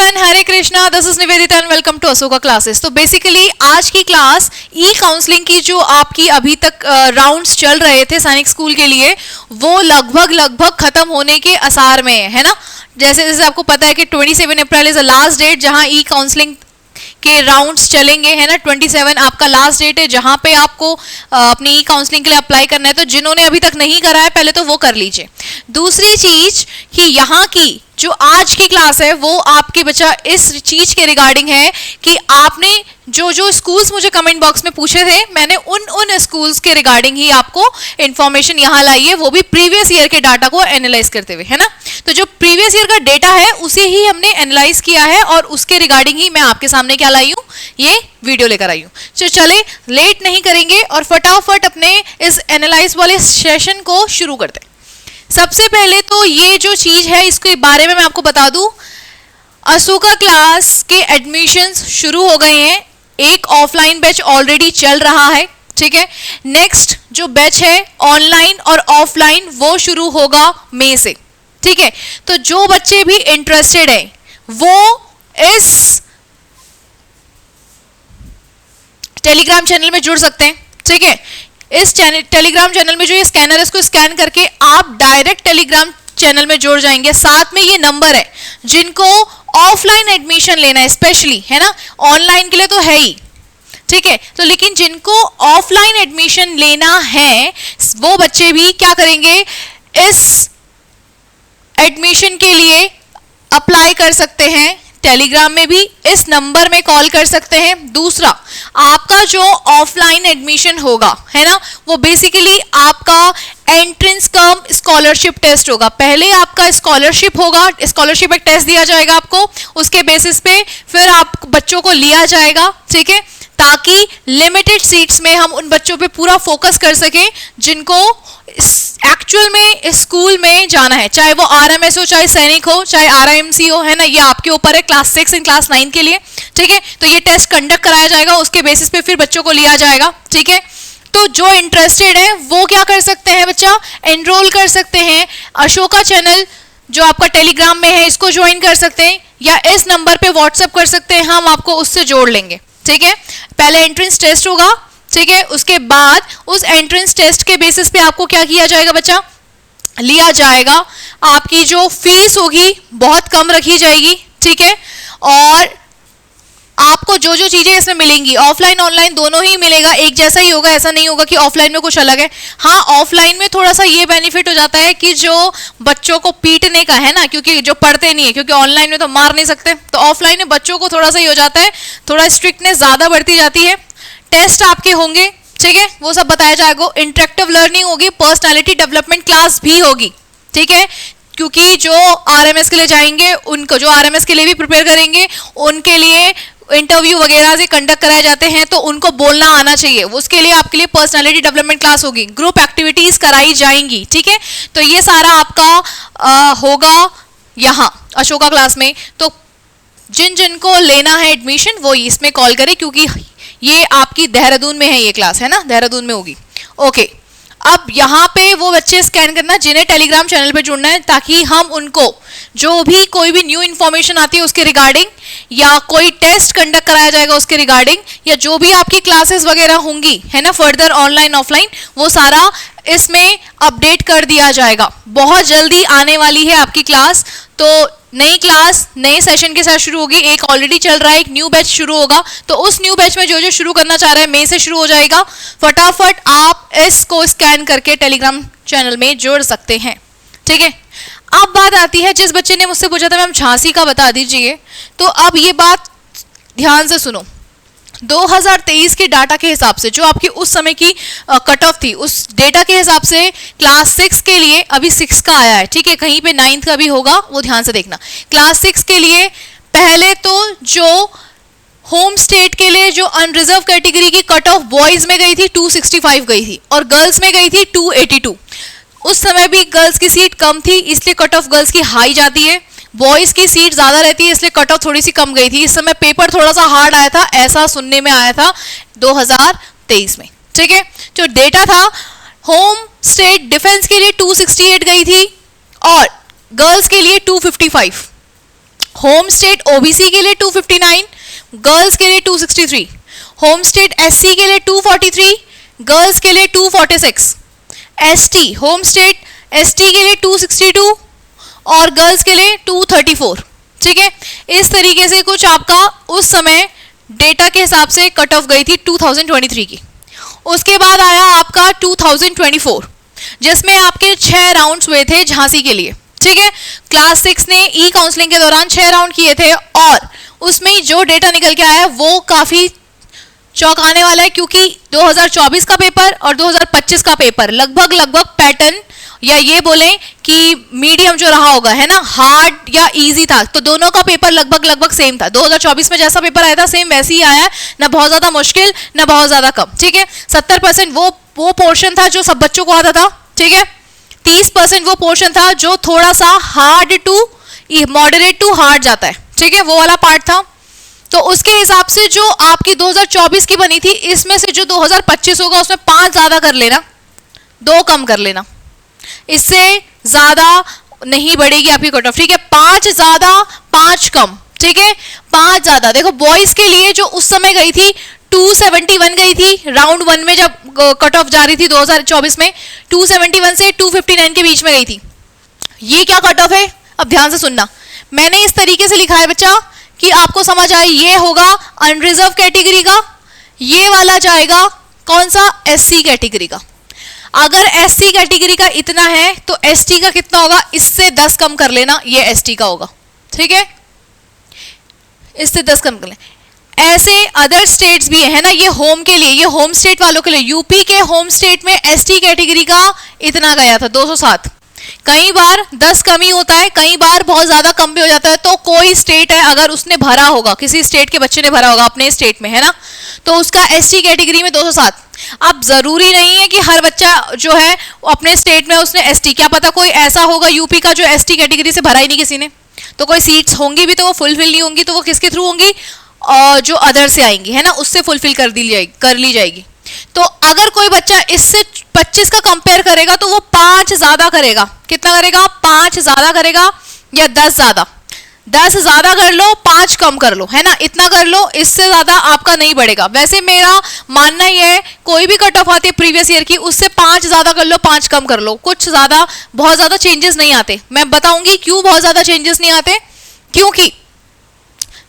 Everyone, Hare Krishna, this is Nivedita and welcome to Ashoka classes. तो basically आज की क्लास ई काउंसलिंग की जो आपकी अभी तक राउंड्स चल रहे थे सैनिक स्कूल के लिए, वो लगभग खत्म होने के आसार में है ना। जैसे जैसे आपको पता है कि 27 April is the last date जहां ई काउंसलिंग के राउंड्स चलेंगे, है ना। 27 आपका लास्ट डेट है जहां पे आपको अपनी ई काउंसलिंग के लिए अप्लाई करना है। तो जिन्होंने अभी तक नहीं करा है पहले तो वो कर लीजिए। दूसरी चीज कि यहाँ की जो आज की क्लास है वो आपके बच्चा इस चीज के रिगार्डिंग है कि आपने जो जो स्कूल्स मुझे कमेंट बॉक्स में पूछे थे, मैंने उन स्कूल्स के रिगार्डिंग ही आपको इंफॉर्मेशन यहाँ लाई है, वो भी प्रीवियस ईयर के डाटा को एनालाइज करते हुए, है ना। तो जो प्रीवियस ईयर का डेटा है उसे ही हमने एनालाइज किया है और उसके रिगार्डिंग ही मैं आपके सामने क्या लाई हूँ, ये वीडियो लेकर आई हूँ। तो चले लेट नहीं करेंगे और फटाफट अपने इस एनालाइज वाले सेशन को शुरू करते हैं। सबसे पहले तो ये जो चीज है इसके बारे में मैं आपको बता दूं, अशोका क्लास के एडमिशंस शुरू हो गए हैं। एक ऑफलाइन बैच ऑलरेडी चल रहा है, ठीक है। नेक्स्ट जो बैच है ऑनलाइन और ऑफलाइन वो शुरू होगा मई से, ठीक है। तो जो बच्चे भी इंटरेस्टेड है वो इस टेलीग्राम चैनल में जुड़ सकते हैं, ठीक है। इस टेलीग्राम चैनल में जो ये स्कैनर है इसको स्कैन करके आप डायरेक्ट टेलीग्राम चैनल में जुड़ जाएंगे। साथ में ये नंबर है जिनको ऑफलाइन एडमिशन लेना है स्पेशली, है ना। ऑनलाइन के लिए तो है ही, ठीक है। तो लेकिन जिनको ऑफलाइन एडमिशन लेना है वो बच्चे भी क्या करेंगे, इस एडमिशन के लिए अप्लाई कर सकते हैं। टेलीग्राम में भी इस नंबर में कॉल कर सकते हैं। दूसरा, आपका जो ऑफलाइन एडमिशन होगा, है ना, वो बेसिकली आपका एंट्रेंस कम स्कॉलरशिप टेस्ट होगा। पहले आपका स्कॉलरशिप होगा, स्कॉलरशिप एक टेस्ट दिया जाएगा आपको, उसके बेसिस पे फिर आप बच्चों को लिया जाएगा, ठीक है, ताकि लिमिटेड सीट्स में हम उन बच्चों पे पूरा फोकस कर सकें जिनको एक्चुअल में स्कूल में जाना है, चाहे वो आरएमएस हो, चाहे सैनिक हो, चाहे आरआईएमसी हो, है ना। ये आपके ऊपर है, क्लास 6 एंड क्लास 9 के लिए, ठीक है। तो ये टेस्ट कंडक्ट कराया जाएगा, उसके बेसिस पे फिर बच्चों को लिया जाएगा, ठीक है। तो जो इंटरेस्टेड है वो क्या कर सकते हैं बच्चा, एनरोल कर सकते हैं। अशोका चैनल जो आपका टेलीग्राम में है इसको ज्वाइन कर सकते हैं या इस नंबर पे व्हाट्सएप कर सकते हैं, हम आपको उससे जोड़ लेंगे, ठीक है। पहले एंट्रेंस टेस्ट होगा, ठीक है। उसके बाद उस एंट्रेंस टेस्ट के बेसिस पे आपको क्या किया जाएगा बच्चा, लिया जाएगा। आपकी जो फीस होगी बहुत कम रखी जाएगी, ठीक है। और आपको जो जो चीजें इसमें मिलेंगी ऑफलाइन ऑनलाइन दोनों ही मिलेगा, एक जैसा ही होगा। ऐसा नहीं होगा कि ऑफलाइन में कुछ अलग है। हाँ, ऑफलाइन में थोड़ा सा ये बेनिफिट हो जाता है कि जो बच्चों को पीटने का है ना, क्योंकि जो पढ़ते नहीं है, क्योंकि ऑनलाइन में तो मार नहीं सकते, तो ऑफलाइन में बच्चों को थोड़ा सा ही हो जाता है, थोड़ा स्ट्रिक्टनेस ज्यादा बढ़ती जाती है। टेस्ट आपके होंगे, ठीक है, वो सब बताया जाएगा। इंटरेक्टिव लर्निंग होगी, पर्सनालिटी डेवलपमेंट क्लास भी होगी, ठीक है। क्योंकि जो आरएमएस के लिए जाएंगे उनको, जो आरएमएस के लिए भी प्रिपेयर करेंगे, उनके लिए इंटरव्यू वगैरह से कंडक्ट कराए जाते हैं, तो उनको बोलना आना चाहिए। उसके लिए आपके लिए पर्सनालिटी डेवलपमेंट क्लास होगी, ग्रुप एक्टिविटीज कराई जाएंगी, ठीक है। तो ये सारा आपका होगा यहाँ अशोका क्लास में। तो जिन जिनको लेना है एडमिशन वो इसमें कॉल करें, क्योंकि ये आपकी देहरादून में है, ये क्लास, है ना, देहरादून में होगी। ओके, अब यहाँ पे वो बच्चे स्कैन करना जिन्हें टेलीग्राम चैनल पे जुड़ना है, ताकि हम उनको जो भी कोई भी न्यू इन्फॉर्मेशन आती है उसके रिगार्डिंग, या कोई टेस्ट कंडक्ट कराया जाएगा उसके रिगार्डिंग, या जो भी आपकी क्लासेस वगैरह होंगी, है ना, फर्दर ऑनलाइन ऑफलाइन, वो सारा इसमें अपडेट कर दिया जाएगा। बहुत जल्दी आने वाली है आपकी क्लास। तो नई क्लास नए सेशन के साथ शुरू होगी। एक ऑलरेडी चल रहा है, एक न्यू बैच शुरू होगा। तो उस न्यू बैच में जो जो शुरू करना चाह रहे हैं मई से शुरू हो जाएगा। फटाफट आप इसको स्कैन करके टेलीग्राम चैनल में जोड़ सकते हैं, ठीक है। अब बात आती है, जिस बच्चे ने मुझसे पूछा था मैम झांसी का बता दीजिए, तो अब ये बात ध्यान से सुनो। 2023 के डाटा के हिसाब से जो आपकी उस समय की कट ऑफ थी, उस डेटा के हिसाब से क्लास 6 के लिए अभी 6 का आया है, ठीक है। कहीं पे 9th का भी होगा, वो ध्यान से देखना। क्लास 6 के लिए पहले तो जो होम स्टेट के लिए जो अनरिजर्व कैटेगरी की कट ऑफ बॉयज में गई थी 265 गई थी और गर्ल्स में गई थी 282। उस समय भी गर्ल्स की सीट कम थी, इसलिए कट ऑफ गर्ल्स की हाई जाती है। बॉयज की सीट ज्यादा रहती है, इसलिए कट ऑफ थोड़ी सी कम गई थी। इस समय पेपर थोड़ा सा हार्ड आया था, ऐसा सुनने में आया था 2023 में, ठीक है। जो डेटा था, होम स्टेट डिफेंस के लिए 268 गई थी और गर्ल्स के लिए 255। होम स्टेट ओबीसी के लिए 259, गर्ल्स के लिए 263, होम स्टेट एससी के लिए 243, गर्ल्स के लिए 246, एसटी होम स्टेट एसटी के लिए 262 और गर्ल्स के लिए 234। ठीक है, इस तरीके से कुछ आपका उस समय डेटा के हिसाब से कट ऑफ गई थी 2023 की। उसके बाद आया आपका 2024 जिसमें आपके 6 राउंड्स हुए थे झांसी के लिए। ठीक है, क्लास 6 ने ई काउंसलिंग के दौरान 6 राउंड किए थे और उसमें जो डेटा निकल के आया वो काफी चौंकाने वाला है, क्योंकि 2024 का पेपर और 2025 का पेपर लगभग पैटर्न या ये बोलें कि मीडियम जो रहा होगा, है ना, हार्ड या इजी था, तो दोनों का पेपर लगभग सेम था। 2024 में जैसा पेपर आया था सेम वैसे ही आया, ना बहुत ज्यादा मुश्किल ना बहुत ज्यादा कम। ठीक है, 70% वो पोर्शन था जो सब बच्चों को आता था। ठीक है, 30% वो पोर्शन था जो थोड़ा सा hard to moderate to hard जाता है। ठीक है, वो वाला पार्ट था। तो उसके हिसाब से जो आपकी 2024 की बनी थी, इसमें से जो 2025 होगा उसमें 5 ज्यादा कर लेना, 2 कम कर लेना, इससे ज्यादा नहीं बढ़ेगी आपकी कट ऑफ। ठीक है, 5 ज्यादा 5 कम। ठीक है, 5 ज्यादा। देखो बॉयज के लिए जो उस समय गई थी 271 गई थी राउंड 1 में, जब कट ऑफ जा रही थी 2024 में 271 से 259 के बीच में गई थी। ये क्या कट ऑफ है, अब ध्यान से सुनना। मैंने इस तरीके से लिखा है बच्चा कि आपको समझ आए, ये होगा अनरिजर्व कैटेगरी का, ये वाला जाएगा कौन सा, एससी कैटेगरी का। अगर एससी कैटेगरी का इतना है तो एसटी का कितना होगा, इससे 10 कम कर लेना, ये एसटी का होगा। ठीक है, इससे 10 कम कर लेना। ऐसे अदर स्टेट्स भी है ना, ये होम के लिए, ये होम स्टेट वालों के लिए, यूपी के होम स्टेट में एसटी कैटेगरी का इतना गया था 207। कई बार 10 कम ही होता है, कई बार बहुत ज्यादा कम भी हो जाता है। तो कोई स्टेट है अगर उसने भरा होगा, किसी स्टेट के बच्चे ने भरा होगा अपने स्टेट में, है ना, तो उसका एसटी कैटेगरी में 207। अब जरूरी नहीं है कि हर बच्चा जो है अपने स्टेट में उसने एसटी, क्या पता कोई ऐसा होगा यूपी का जो एसटी कैटेगरी से भरा ही नहीं किसी ने, तो कोई सीट्स होंगी भी तो वो फुलफिल नहीं होंगी, तो वो किसके थ्रू होंगी, और जो अदर से आएंगी, है ना, उससे फुलफिल कर ली जाएगी। तो अगर कोई बच्चा इससे 25 का कंपेयर करेगा तो वो 5 ज्यादा करेगा। कितना करेगा, 5 ज्यादा करेगा या 10 ज्यादा। 10 ज्यादा कर लो 5 कम कर लो, है ना, इतना कर लो, इससे ज्यादा आपका नहीं बढ़ेगा। वैसे मेरा मानना ये है, कोई भी कट ऑफ आती है प्रीवियस ईयर की, उससे 5 ज्यादा कर लो 5 कम कर लो, कुछ ज्यादा बहुत ज्यादा चेंजेस नहीं आते। मैं बताऊंगी क्यों बहुत ज्यादा चेंजेस नहीं आते, क्योंकि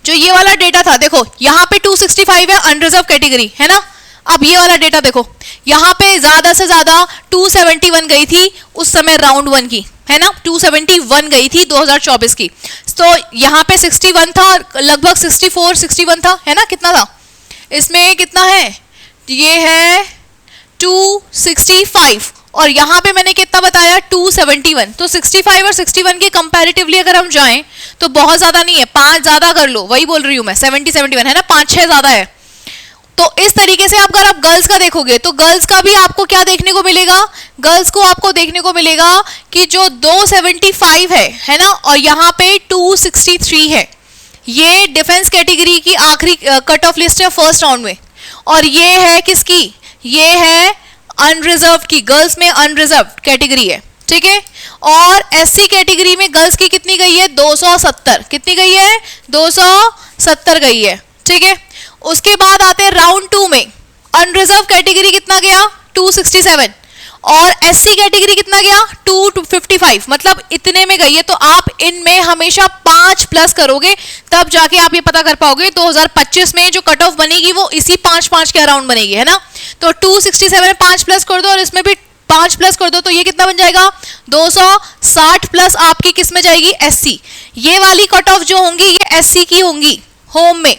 जो ये वाला डेटा था, देखो यहाँ पे 265 है अनरिजर्व कैटेगरी, है ना। अब ये वाला डेटा देखो, यहाँ पे ज्यादा से ज्यादा 271 गई थी उस समय राउंड 1 की, है ना, 271 गई थी 2024 की। तो यहाँ पे 61 था, लगभग 61 था, है ना, कितना था इसमें, कितना है, ये है 265 और यहाँ पे मैंने कितना बताया 271। तो 65 और 61 के कंपैरेटिवली अगर हम जाएं तो बहुत ज्यादा नहीं है, 5 ज्यादा कर लो, वही बोल रही हूं मैं, 71 है ना, 5-6 ज्यादा है। तो इस तरीके से अगर आप गर्ल्स का देखोगे तो गर्ल्स का भी आपको क्या देखने को मिलेगा, गर्ल्स को आपको देखने को मिलेगा कि जो 275 है ना, और यहाँ पे 263 है। ये डिफेंस कैटेगरी की आखिरी कट ऑफ लिस्ट है फर्स्ट राउंड में, और ये है किसकी, ये है अनरिजर्व की, गर्ल्स में अनरिजर्व कैटेगरी है। ठीक है, और एससी कैटेगरी में गर्ल्स की कितनी गई है, 270। कितनी गई है, 270 गई है। ठीक है, उसके बाद आते हैं राउंड 2 में, अनरिजर्व कैटेगरी कितना गया, 267, और एससी कैटेगरी कितना गया, 255, मतलब इतने में गई है। तो आप इनमें हमेशा 5 प्लस करोगे, तब जाके आप ये पता कर पाओगे 2025 में जो कट ऑफ बनेगी वो इसी 5-5 के अराउंड बनेगी, है ना। तो 267 में 5 प्लस कर दो और इसमें भी 5 प्लस कर दो, तो ये कितना बन जाएगा, 260 प्लस आपकी किस में जाएगी, एससी। ये वाली कट ऑफ जो होंगी ये एससी की होंगी होम में,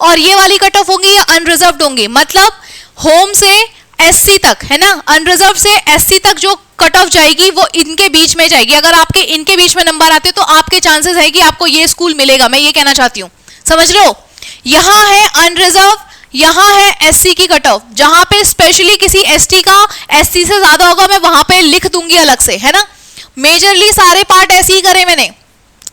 और ये वाली कट ऑफ होंगी या अनरिजर्व्ड होंगी, मतलब होम से एससी तक, है ना, अनरिजर्व से एससी तक जो कट ऑफ जाएगी वो इनके बीच में जाएगी। अगर आपके इनके बीच में नंबर आते तो आपके चांसेस है कि आपको ये स्कूल मिलेगा, मैं ये कहना चाहती हूँ, समझ लो। यहाँ है अनरिजर्व, यहाँ है एससी की कट ऑफ, जहां पे स्पेशली किसी एसटी का एससी से ज्यादा होगा मैं वहां पे लिख दूंगी अलग से, है ना। मेजरली सारे पार्ट ऐसे ही करे मैंने,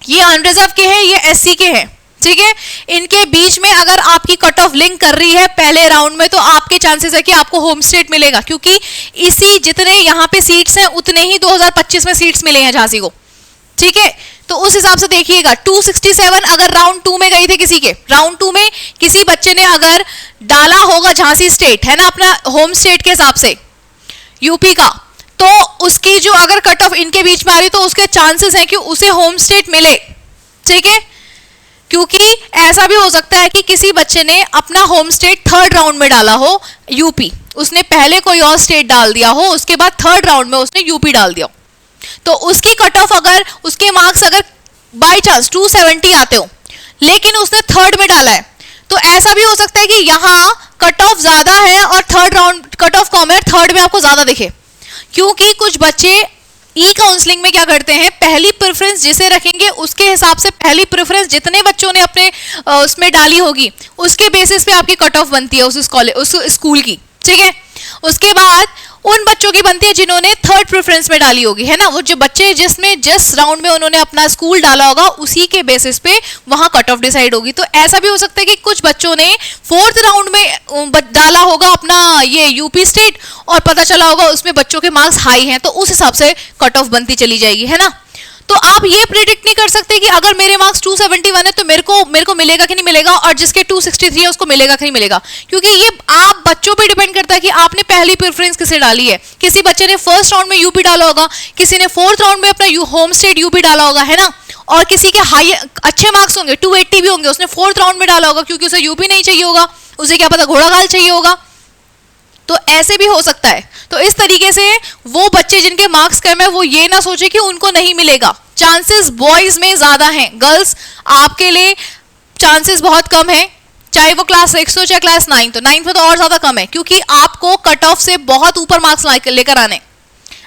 ये अनरिजर्व के हैं, ये एससी के हैं। ठीक है, इनके बीच में अगर आपकी कट ऑफ लिंक कर रही है पहले राउंड में तो आपके चांसेस है कि आपको होम स्टेट मिलेगा, क्योंकि इसी जितने यहाँ पे सीट्स हैं उतने ही 2025 में सीट्स मिले हैं झांसी को। ठीक है, तो उस हिसाब से देखिएगा 267 अगर राउंड 2 में गई थी किसी के, राउंड 2 में किसी बच्चे ने अगर डाला होगा झांसी स्टेट, है ना, अपना होम स्टेट के हिसाब से यूपी का, तो उसकी जो अगर कट ऑफ इनके बीच में आ रही तो उसके चांसेस हैं कि उसे होम स्टेट मिले, ठीक है। क्योंकि ऐसा भी हो सकता है कि किसी बच्चे ने अपना होम स्टेट थर्ड राउंड में डाला हो यूपी, उसने पहले कोई और स्टेट डाल दिया हो, उसके बाद थर्ड राउंड में उसने यूपी डाल दिया, तो उसकी कट ऑफ अगर उसके मार्क्स अगर बाय चांस 270 आते हो लेकिन उसने थर्ड में डाला है, तो ऐसा भी हो सकता है कि यहाँ कट ऑफ ज्यादा है और थर्ड राउंड कट ऑफ कम है, थर्ड में आपको ज्यादा दिखे। क्योंकि कुछ बच्चे ई काउंसलिंग में क्या करते हैं, पहली प्रेफरेंस जिसे रखेंगे उसके हिसाब से पहली प्रेफरेंस जितने बच्चों ने अपने उसमें डाली होगी उसके बेसिस पे आपकी कट ऑफ बनती है उस स्कूल की, ठीक है। उसके बाद उन बच्चों की बनती है जिन्होंने थर्ड प्रेफरेंस में डाली होगी, है ना, वो जो बच्चे जिस राउंड में उन्होंने अपना स्कूल डाला होगा उसी के बेसिस पे वहां कट ऑफ डिसाइड होगी। तो ऐसा भी हो सकता है कि कुछ बच्चों ने फोर्थ राउंड में डाला होगा अपना ये यूपी स्टेट और पता चला होगा उसमें बच्चों के मार्क्स हाई हैं, तो उस हिसाब से कट ऑफ बनती चली जाएगी, है ना। तो आप ये प्रेडिक्ट नहीं कर सकते कि अगर मेरे मार्क्स 271 है तो मेरे को मिलेगा कि नहीं मिलेगा, और जिसके 263 है उसको मिलेगा कि नहीं मिलेगा, क्योंकि ये आप बच्चों पे डिपेंड करता है कि आपने पहली प्रेफरेंस किसे डाली है। किसी बच्चे ने फर्स्ट राउंड में यूपी डाला होगा, किसी ने फोर्थ राउंड में अपना होम स्टेट यूपी डाला होगा, है ना, और किसी के हाई अच्छे मार्क्स होंगे 280 भी होंगे, उसने फोर्थ राउंड में डाला होगा क्योंकि उसे यूपी नहीं चाहिए होगा, उसे क्या पता घोड़ाघाल चाहिए होगा, तो ऐसे भी हो सकता है। तो इस तरीके से वो बच्चे जिनके मार्क्स कम है वो ये ना सोचे कि उनको नहीं मिलेगा, चांसेस बॉयज में ज्यादा हैं, गर्ल्स आपके लिए चांसेस बहुत कम है, चाहे वो क्लास 6 हो चाहे क्लास 9 हो, 9 में तो और ज्यादा कम है, क्योंकि आपको कट ऑफ से बहुत ऊपर मार्क्स लेकर आने,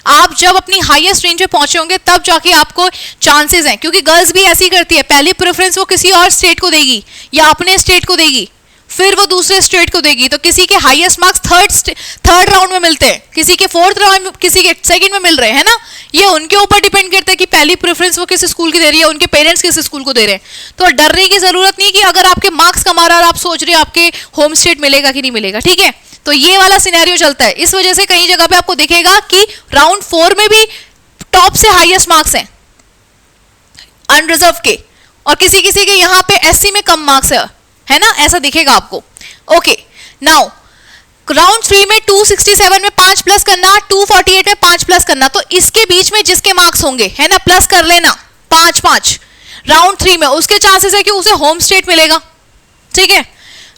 आप जब अपनी हाईएस्ट रेंज पे पहुंचे होंगे तब जाके आपको चांसेस हैं। क्योंकि गर्ल्स भी ऐसी करती है, पहली प्रेफरेंस वो किसी और स्टेट को देगी या अपने स्टेट को देगी, फिर वो दूसरे स्टेट को देगी, तो किसी के हाईएस्ट मार्क्स थर्ड राउंड में मिलते हैं, किसी के फोर्थ राउंड में, किसी के सेकंड में मिल रहे हैं ना। ये उनके ऊपर डिपेंड करता है कि पहली प्रेफरेंस वो किस स्कूल की दे रही है, उनके पेरेंट्स किस स्कूल को दे रहे हैं। तो डरने की जरूरत नहीं कि अगर आपके मार्क्स कम आ रहा है और आप सोच रहे हो आपके होम स्टेट मिलेगा कि नहीं मिलेगा, ठीक है। तो ये वाला सिनेरियो चलता है, इस वजह से कई जगह पे आपको दिखेगा कि राउंड 4 में भी टॉप से हाईएस्ट मार्क्स हैं अनरिजर्व के, और किसी किसी के यहाँ पे एससी में कम मार्क्स है ना, ऐसा दिखेगा आपको। ओके, नाउ राउंड 3 में 267 में 5 प्लस करना, 248 में 5 प्लस करना, तो इसके बीच में जिसके मार्क्स होंगे, है ना, प्लस कर लेना 5-5 राउंड 3 में, उसके चांसेस है कि उसे होम स्टेट मिलेगा, ठीक है।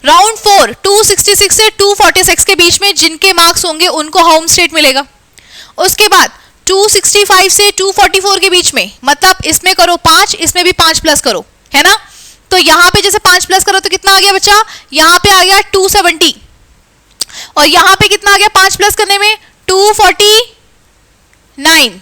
राउंड 4 266 से 246 के बीच में जिनके मार्क्स होंगे उनको होम स्टेट मिलेगा। उसके बाद 265 से 244 के बीच में, मतलब इसमें करो 5, इसमें भी 5 प्लस करो, है ना, तो यहाँ पे जैसे 5 प्लस करो तो कितना आ गया बच्चा, यहाँ पे आ गया 270, और यहाँ पे कितना आ गया 5 प्लस करने में 249।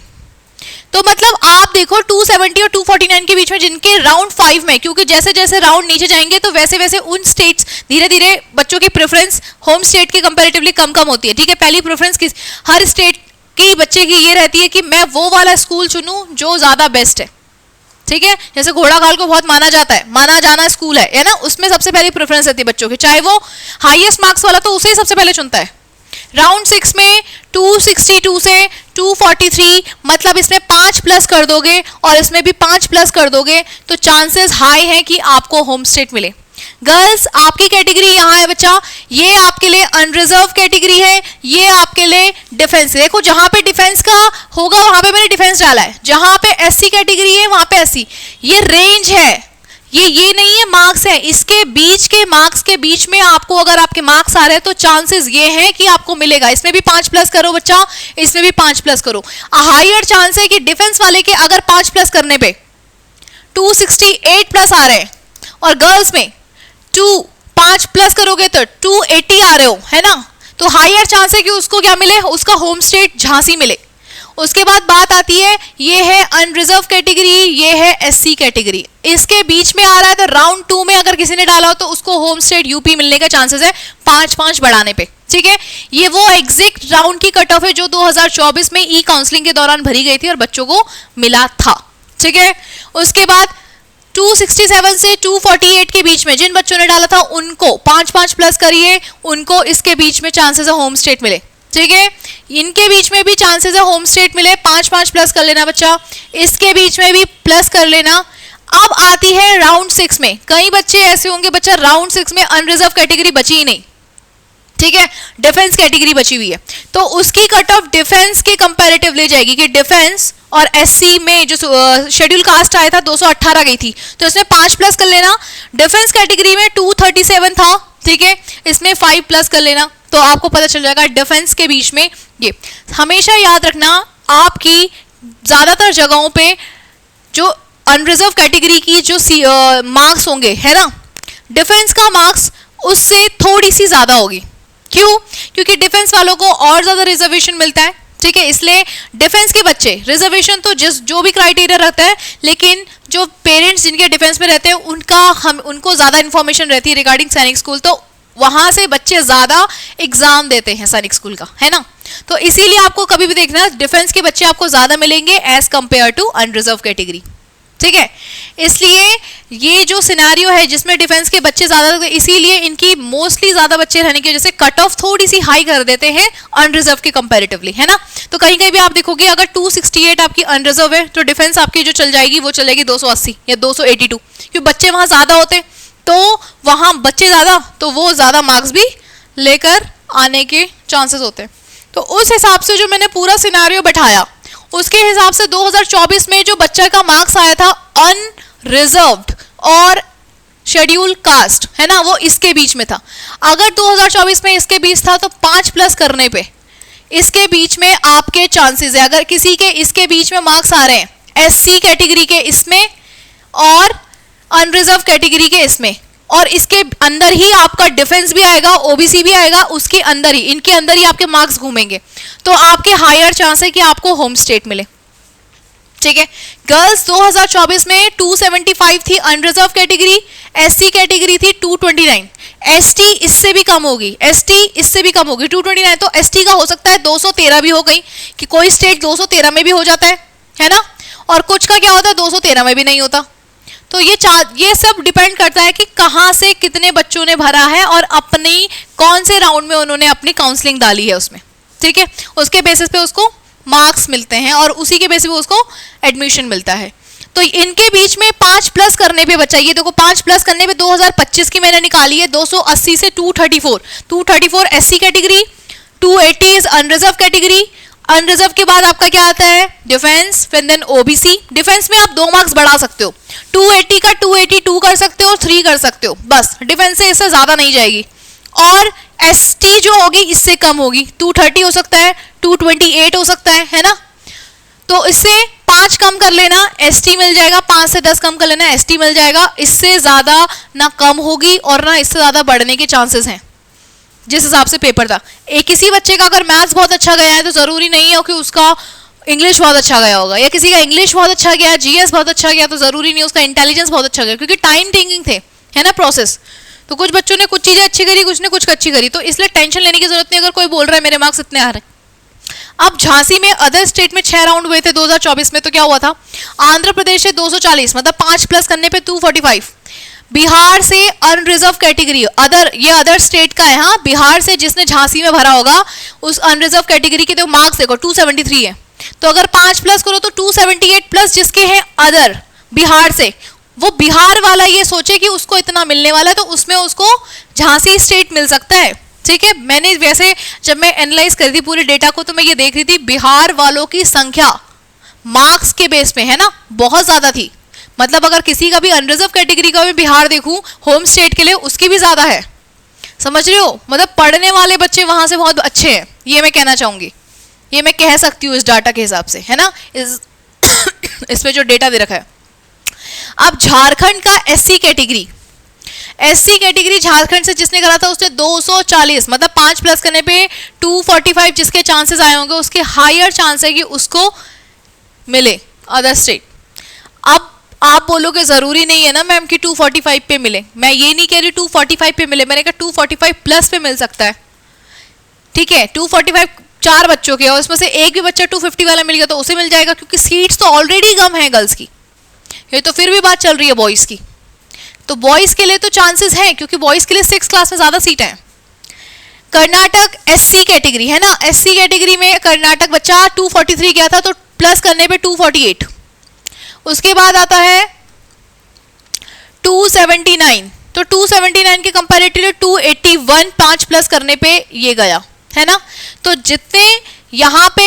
तो मतलब आप देखो 270 और 249 के बीच में जिनके राउंड 5 में, क्योंकि जैसे जैसे राउंड नीचे जाएंगे तो वैसे वैसे उन स्टेट्स धीरे धीरे बच्चों की प्रेफरेंस होम स्टेट के कंपैरेटिवली कम कम होती है, ठीक है। पहली प्रेफरेंस किस हर स्टेट की बच्चे की ये रहती है कि मैं वो वाला स्कूल चुनूं जो ज्यादा बेस्ट है, ठीक है। जैसे घोड़ाघाल को बहुत माना जाता है, माना जाना स्कूल है ना, उसमें सबसे पहली प्रेफरेंस रहती है बच्चों की, चाहे वो हाईएस्ट मार्क्स वाला तो उसे ही सबसे पहले चुनता है। राउंड 6 में 262 से 243, मतलब इसमें 5 प्लस कर दोगे और इसमें भी 5 प्लस कर दोगे तो चांसेस हाई है कि आपको होम स्टेट मिले। गर्ल्स आपकी कैटेगरी यहाँ है बच्चा, ये आपके लिए अनरिजर्व कैटेगरी है, ये आपके लिए डिफेंस। देखो जहां पे डिफेंस का होगा वहां पे मैंने डिफेंस डाला है, जहां पे एससी कैटेगरी है वहां पे एससी। ये रेंज है, ये नहीं है मार्क्स है, इसके बीच के मार्क्स के बीच में आपको अगर आपके मार्क्स आ रहे हैं तो चांसेस ये हैं कि आपको मिलेगा। इसमें भी 5 प्लस करो बच्चा, इसमें भी 5 प्लस करो। हायर चांस है कि डिफेंस वाले के अगर 5 प्लस करने पे 268 प्लस आ रहे हैं, और गर्ल्स में 5 प्लस करोगे तो 280 आ रहे हो, है ना, तो हायर चांस है कि उसको क्या मिले, उसका होम स्टेट झांसी मिले। उसके बाद बात आती है, ये है अनरिजर्व कैटेगरी, ये है एससी कैटेगरी, इसके बीच में आ रहा है तो राउंड 2 में अगर किसी ने डाला हो तो उसको होम स्टेट यूपी मिलने का चांसेस है 5-5 बढ़ाने पे, ठीक है। ये वो एग्जैक्ट राउंड की कट ऑफ है जो 2024 में ई काउंसलिंग के दौरान भरी गई थी और बच्चों को मिला था, ठीक है। उसके बाद 267 से 248 के बीच में जिन बच्चों ने डाला था उनको 5-5 प्लस करिए, उनको इसके बीच में चांसेस है होम स्टेट मिले, ठीक है, इनके बीच में भी चांसेस है होम स्टेट मिले, 5-5 प्लस कर लेना बच्चा, इसके बीच में भी प्लस कर लेना। अब आती है राउंड 6 में, कई बच्चे ऐसे होंगे बच्चा राउंड 6 में अनरिजर्व कैटेगरी बची ही नहीं, ठीक है, डिफेंस कैटेगरी बची हुई है, तो उसकी कट ऑफ डिफेंस के कंपैरेटिव ले जाएगी कि डिफेंस और एससी में जो शेड्यूल कास्ट आया था 218 गई थी, तो इसमें 5 प्लस कर लेना। डिफेंस कैटेगरी में 237 था, ठीक है, इसमें 5 प्लस कर लेना, तो आपको पता चल जाएगा डिफेंस के बीच में। ये हमेशा याद रखना, आपकी ज्यादातर जगहों पे जो अनरिजर्व कैटेगरी की जो मार्क्स होंगे, है ना, डिफेंस का मार्क्स उससे थोड़ी सी ज्यादा होगी। क्यों? क्योंकि डिफेंस वालों को और ज्यादा रिजर्वेशन मिलता है, ठीक है, इसलिए डिफेंस के बच्चे रिजर्वेशन तो जो भी क्राइटेरिया रहता है, लेकिन जो पेरेंट्स जिनके डिफेंस में रहते हैं उनको ज्यादा इंफॉर्मेशन रहती है रिगार्डिंग सैनिक स्कूल, तो वहां से बच्चे ज्यादा एग्जाम देते हैं सैनिक स्कूल का, है ना, तो इसीलिए आपको कभी भी देखना डिफेंस के बच्चे आपको ज्यादा मिलेंगे as compare to unreserve category, ठीक है। इसलिए ये जो सिनेरियो है जिसमें डिफेंस के बच्चे ज्यादा, इसीलिए इनकी मोस्टली ज्यादा बच्चे रहने की वजह से कट ऑफ थोड़ी सी हाई कर देते हैं अनरिजर्व के कंपैरेटिवली, है ना। तो कहीं कहीं भी आप देखोगे अगर 268 आपकी अनरिजर्व है तो डिफेंस आपकी जो चल जाएगी वो चलेगी 280 या 282, क्योंकि बच्चे वहां ज्यादा होते, तो वहां बच्चे ज्यादा, तो वो ज्यादा मार्क्स भी लेकर आने के चांसेस होते हैं। तो उस हिसाब से जो मैंने पूरा सिनेरियो बैठाया, उसके हिसाब से 2024 में जो बच्चा का मार्क्स आया था अनरिजर्व्ड और शेड्यूल कास्ट, है ना, वो इसके बीच में था। अगर 2024 में इसके बीच था तो 5 प्लस करने पे इसके बीच में आपके चांसेस है, अगर किसी के इसके बीच में मार्क्स आ रहे हैं एससी कैटेगरी के इसमें और अनरिजर्व कैटेगरी के इसमें, और इसके अंदर ही आपका डिफेंस भी आएगा, ओबीसी भी आएगा, उसके अंदर ही, इनके अंदर ही आपके मार्क्स घूमेंगे, तो आपके हायर चांस है कि आपको होम स्टेट मिले, ठीक है। गर्ल्स 2024 में 275 थी अनरिजर्व कैटेगरी, एससी कैटेगरी थी 229, एसटी इससे भी कम होगी, एसटी इससे भी कम होगी 229, तो एसटी का हो सकता है 213 भी हो गई, कि कोई स्टेट 213 में भी हो जाता है ना, और कुछ का क्या होता है 213 में भी नहीं होता। तो ये सब डिपेंड करता है कि कहाँ से कितने बच्चों ने भरा है और अपनी कौन से राउंड में उन्होंने अपनी काउंसलिंग डाली है उसमें, ठीक है, उसके बेसिस पे उसको मार्क्स मिलते हैं और उसी के बेसिस पे उसको एडमिशन मिलता है। तो इनके बीच में 5 प्लस करने पे बच्चा, ये देखो 5 प्लस करने पे 2025 की मैंने निकाली है 280 से 234 SC category, 280 is unreserve category, unreserve के बाद आपका क्या आता है डिफेंस, फिर देन ओबीसी। डिफेंस में आप 2 मार्क्स बढ़ा सकते हो, 280 का 282 कर सकते हो, 3 कर सकते हो, बस डिफेंस से इससे ज्यादा नहीं जाएगी। और एसटी जो होगी इससे कम होगी, 230 हो सकता है, 228 हो सकता है ना, तो इससे 5 कम कर लेना एसटी मिल जाएगा, 5 से 10 कम कर लेना एसटी मिल जाएगा, इससे ज्यादा ना कम होगी और ना इससे ज्यादा बढ़ने के चांसेस हैं जिस हिसाब से पेपर था। एक किसी बच्चे का अगर मैथ्स बहुत अच्छा गया है तो जरूरी नहीं है कि उसका इंग्लिश बहुत अच्छा गया होगा, या किसी का इंग्लिश बहुत अच्छा गया, जीएस बहुत अच्छा गया, तो जरूरी नहीं उसका इंटेलिजेंस बहुत अच्छा गया, क्योंकि टाइम टेकिंग थे, है ना, प्रोसेस। तो कुछ बच्चों ने कुछ चीजें अच्छी करी, कुछ ने कुछ अच्छी करी, तो इसलिए टेंशन लेने की जरूरत नहीं अगर कोई बोल रहा है मेरे मार्क्स इतने आ रहे हैं। अब झांसी में अदर स्टेट में 6 राउंड हुए थे 2024 में, तो क्या हुआ था, आंध्र प्रदेश से 240, मतलब 5 प्लस करने पे 245, बिहार से अनरिजर्व कैटेगरी, ये अदर स्टेट का है, हाँ, बिहार से जिसने झांसी में भरा होगा उस अनरिजर्व कैटेगरी के तो मार्क्स देखो 273 है, तो अगर 5 प्लस करो तो 278 प्लस जिसके हैं अदर बिहार से, वो बिहार वाला ये सोचे कि उसको इतना मिलने वाला है तो उसमें उसको झांसी स्टेट मिल सकता है, ठीक है। मैंने वैसे जब मैं एनालाइज कर रही थी पूरे डेटा को तो मैं ये देख रही थी बिहार वालों की संख्या मार्क्स के बेस पे, है ना, बहुत ज्यादा थी, मतलब अगर किसी का भी अनरिजर्व कैटेगरी का मैं बिहार देखूं होम स्टेट के लिए उसकी भी ज्यादा है, समझ रहे हो, मतलब पढ़ने वाले बच्चे वहां से बहुत अच्छे हैं, ये मैं कहना चाहूंगी, ये मैं कह सकती हूँ इस डाटा के हिसाब से, है ना, इस पे जो डेटा दे रखा है। अब झारखंड का एससी कैटेगरी झारखंड से जिसने करा था उसने 240, मतलब 5 प्लस करने पे 245 जिसके चांसेस आए होंगे उसके हायर चांस है कि उसको मिले अदर स्टेट। अब आप बोलोगे जरूरी नहीं है ना मैम कि 245 पे मिले, मैं ये नहीं कह रही 245 पे मिले, मैंने कहा 245 प्लस पे मिल सकता है, ठीक है। 245 4 बच्चों के और उसमें से एक भी बच्चा 250 वाला मिल गया तो उसे मिल जाएगा, क्योंकि सीट्स तो ऑलरेडी कम है गर्ल्स की, ये तो फिर भी बात चल रही है बॉयज की, तो बॉयज के लिए तो चांसेस हैं क्योंकि बॉयज के लिए 6 क्लास में ज्यादा सीट है। कर्नाटक एससी कैटेगरी है ना, एससी कैटेगरी में कर्नाटक बच्चा 243 गया था तो प्लस करने पे 248। उसके बाद आता है 279, तो 279 के कंपैरेटिवली 281 5 प्लस करने पे ये गया है ना। तो जितने यहाँ पे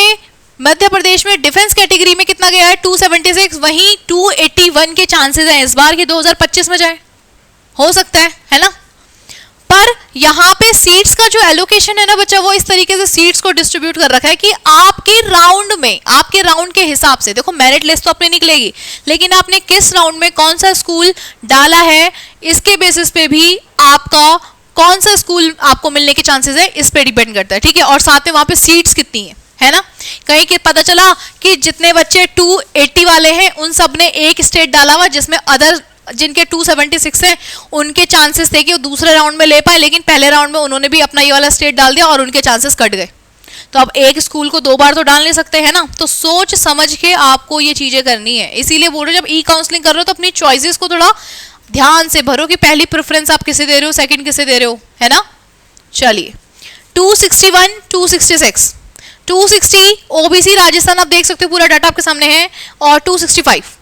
मध्य प्रदेश में डिफेंस कैटेगरी में कितना गया है 276, वहीं 281 के चांसेस हैं इस बार कि 2025 में जाए, हो सकता है ना। पर यहाँ पे सीट्स का जो एलोकेशन है ना बच्चा, वो इस तरीके से सीट्स को डिस्ट्रीब्यूट कर रखा है कि आपके राउंड में, आपके राउंड के हिसाब से, देखो मेरिट लिस्ट तो अपनी निकलेगी, लेकिन आपने किस राउंड में कौन सा स्कूल डाला है, इसके बेसिस पे भी आपका कौन सा स्कूल आपको मिलने के चांसेस है इस पे डिपेंड करता है, ठीक है। और साथ में वहां पे सीट्स कितनी है ना। कहीं कि पता चला कि जितने बच्चे 280 वाले हैं उन सब ने एक स्टेट डाला हुआ, जिसमें अदर जिनके 276 हैं उनके चांसेस थे कि वो दूसरे राउंड में ले पाए, लेकिन पहले राउंड में उन्होंने भी अपना ये वाला स्टेट डाल दिया और उनके चांसेस कट गए। तो अब एक स्कूल को 2 बार तो डाल नहीं सकते हैं ना, तो सोच समझ के आपको ये चीजें करनी है। इसीलिए बोल रहे हो जब ई काउंसलिंग कर रहे हो तो अपनी चॉइसेस को थोड़ा ध्यान से भरो कि पहली प्रेफरेंस आप किसे दे रहे हो, सेकंड किसे दे रहे हो, है ना। चलिए 261 266 260 ओबीसी राजस्थान, आप देख सकते हो पूरा डाटा आपके सामने है, और 265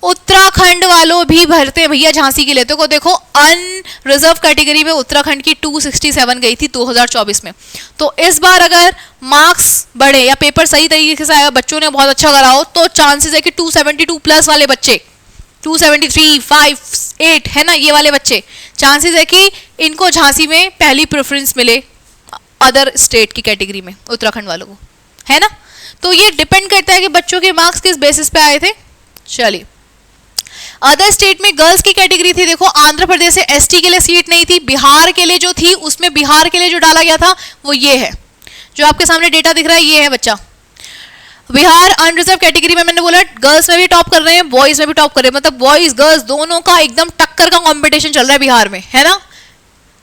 उत्तराखंड वालों भी भरते हैं भैया झांसी के लिए। तो देखो अनरिजर्व कैटेगरी में उत्तराखंड की 267 गई थी 2024 में। तो इस बार अगर मार्क्स बढ़े या पेपर सही तरीके से आया, बच्चों ने बहुत अच्छा करा हो, तो चांसेस है कि 272 प्लस वाले बच्चे, 273 5 8 है ना, ये वाले बच्चे चांसेस है कि इनको झांसी में पहली प्रेफरेंस मिले अदर स्टेट की कैटेगरी में, उत्तराखंड वालों को, है ना। तो ये डिपेंड करता है कि बच्चों के मार्क्स किस बेसिस पे आए थे। चलिए अदर स्टेट में गर्ल्स की कैटेगरी थी, देखो आंध्र प्रदेश से एसटी के लिए सीट नहीं थी, बिहार के लिए जो थी उसमें बिहार के लिए जो डाला गया था वो ये है, जो आपके सामने डेटा दिख रहा है ये है बच्चा। बिहार अनरिजर्व कैटेगरी में मैंने बोला गर्ल्स में भी टॉप कर रहे हैं, बॉयज में भी टॉप कर रहे हैं, मतलब बॉयज गर्ल्स दोनों का एकदम टक्कर का कंपटीशन चल रहा है बिहार में, है ना।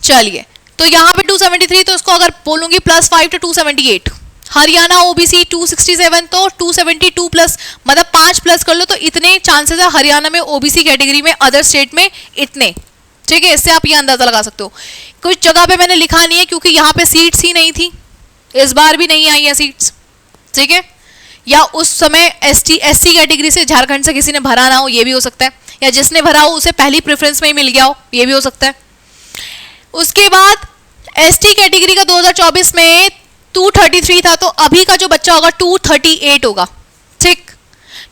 चलिए तो यहाँ पे 273, तो इसको अगर बोलूंगी +5 तो 278। हरियाणा ओबीसी 267, तो 272 प्लस, मतलब 5 प्लस कर लो तो इतने चांसेस है हरियाणा में ओबीसी कैटेगरी में, अदर स्टेट में इतने, ठीक है। इससे आप ये अंदाजा लगा सकते हो। कुछ जगह पे मैंने लिखा नहीं है क्योंकि यहाँ पे सीट्स ही नहीं थी, इस बार भी नहीं आई है सीट्स, ठीक है। या उस समय एससी कैटेगरी से झारखंड से किसी ने भरा ना हो, ये भी हो सकता है, या जिसने भरा हो उसे पहली प्रेफरेंस में ही मिल गया हो, ये भी हो सकता है। उसके बाद एसटी कैटेगरी का 2024 में 233 था, तो अभी का जो बच्चा होगा 238 होगा, ठीक।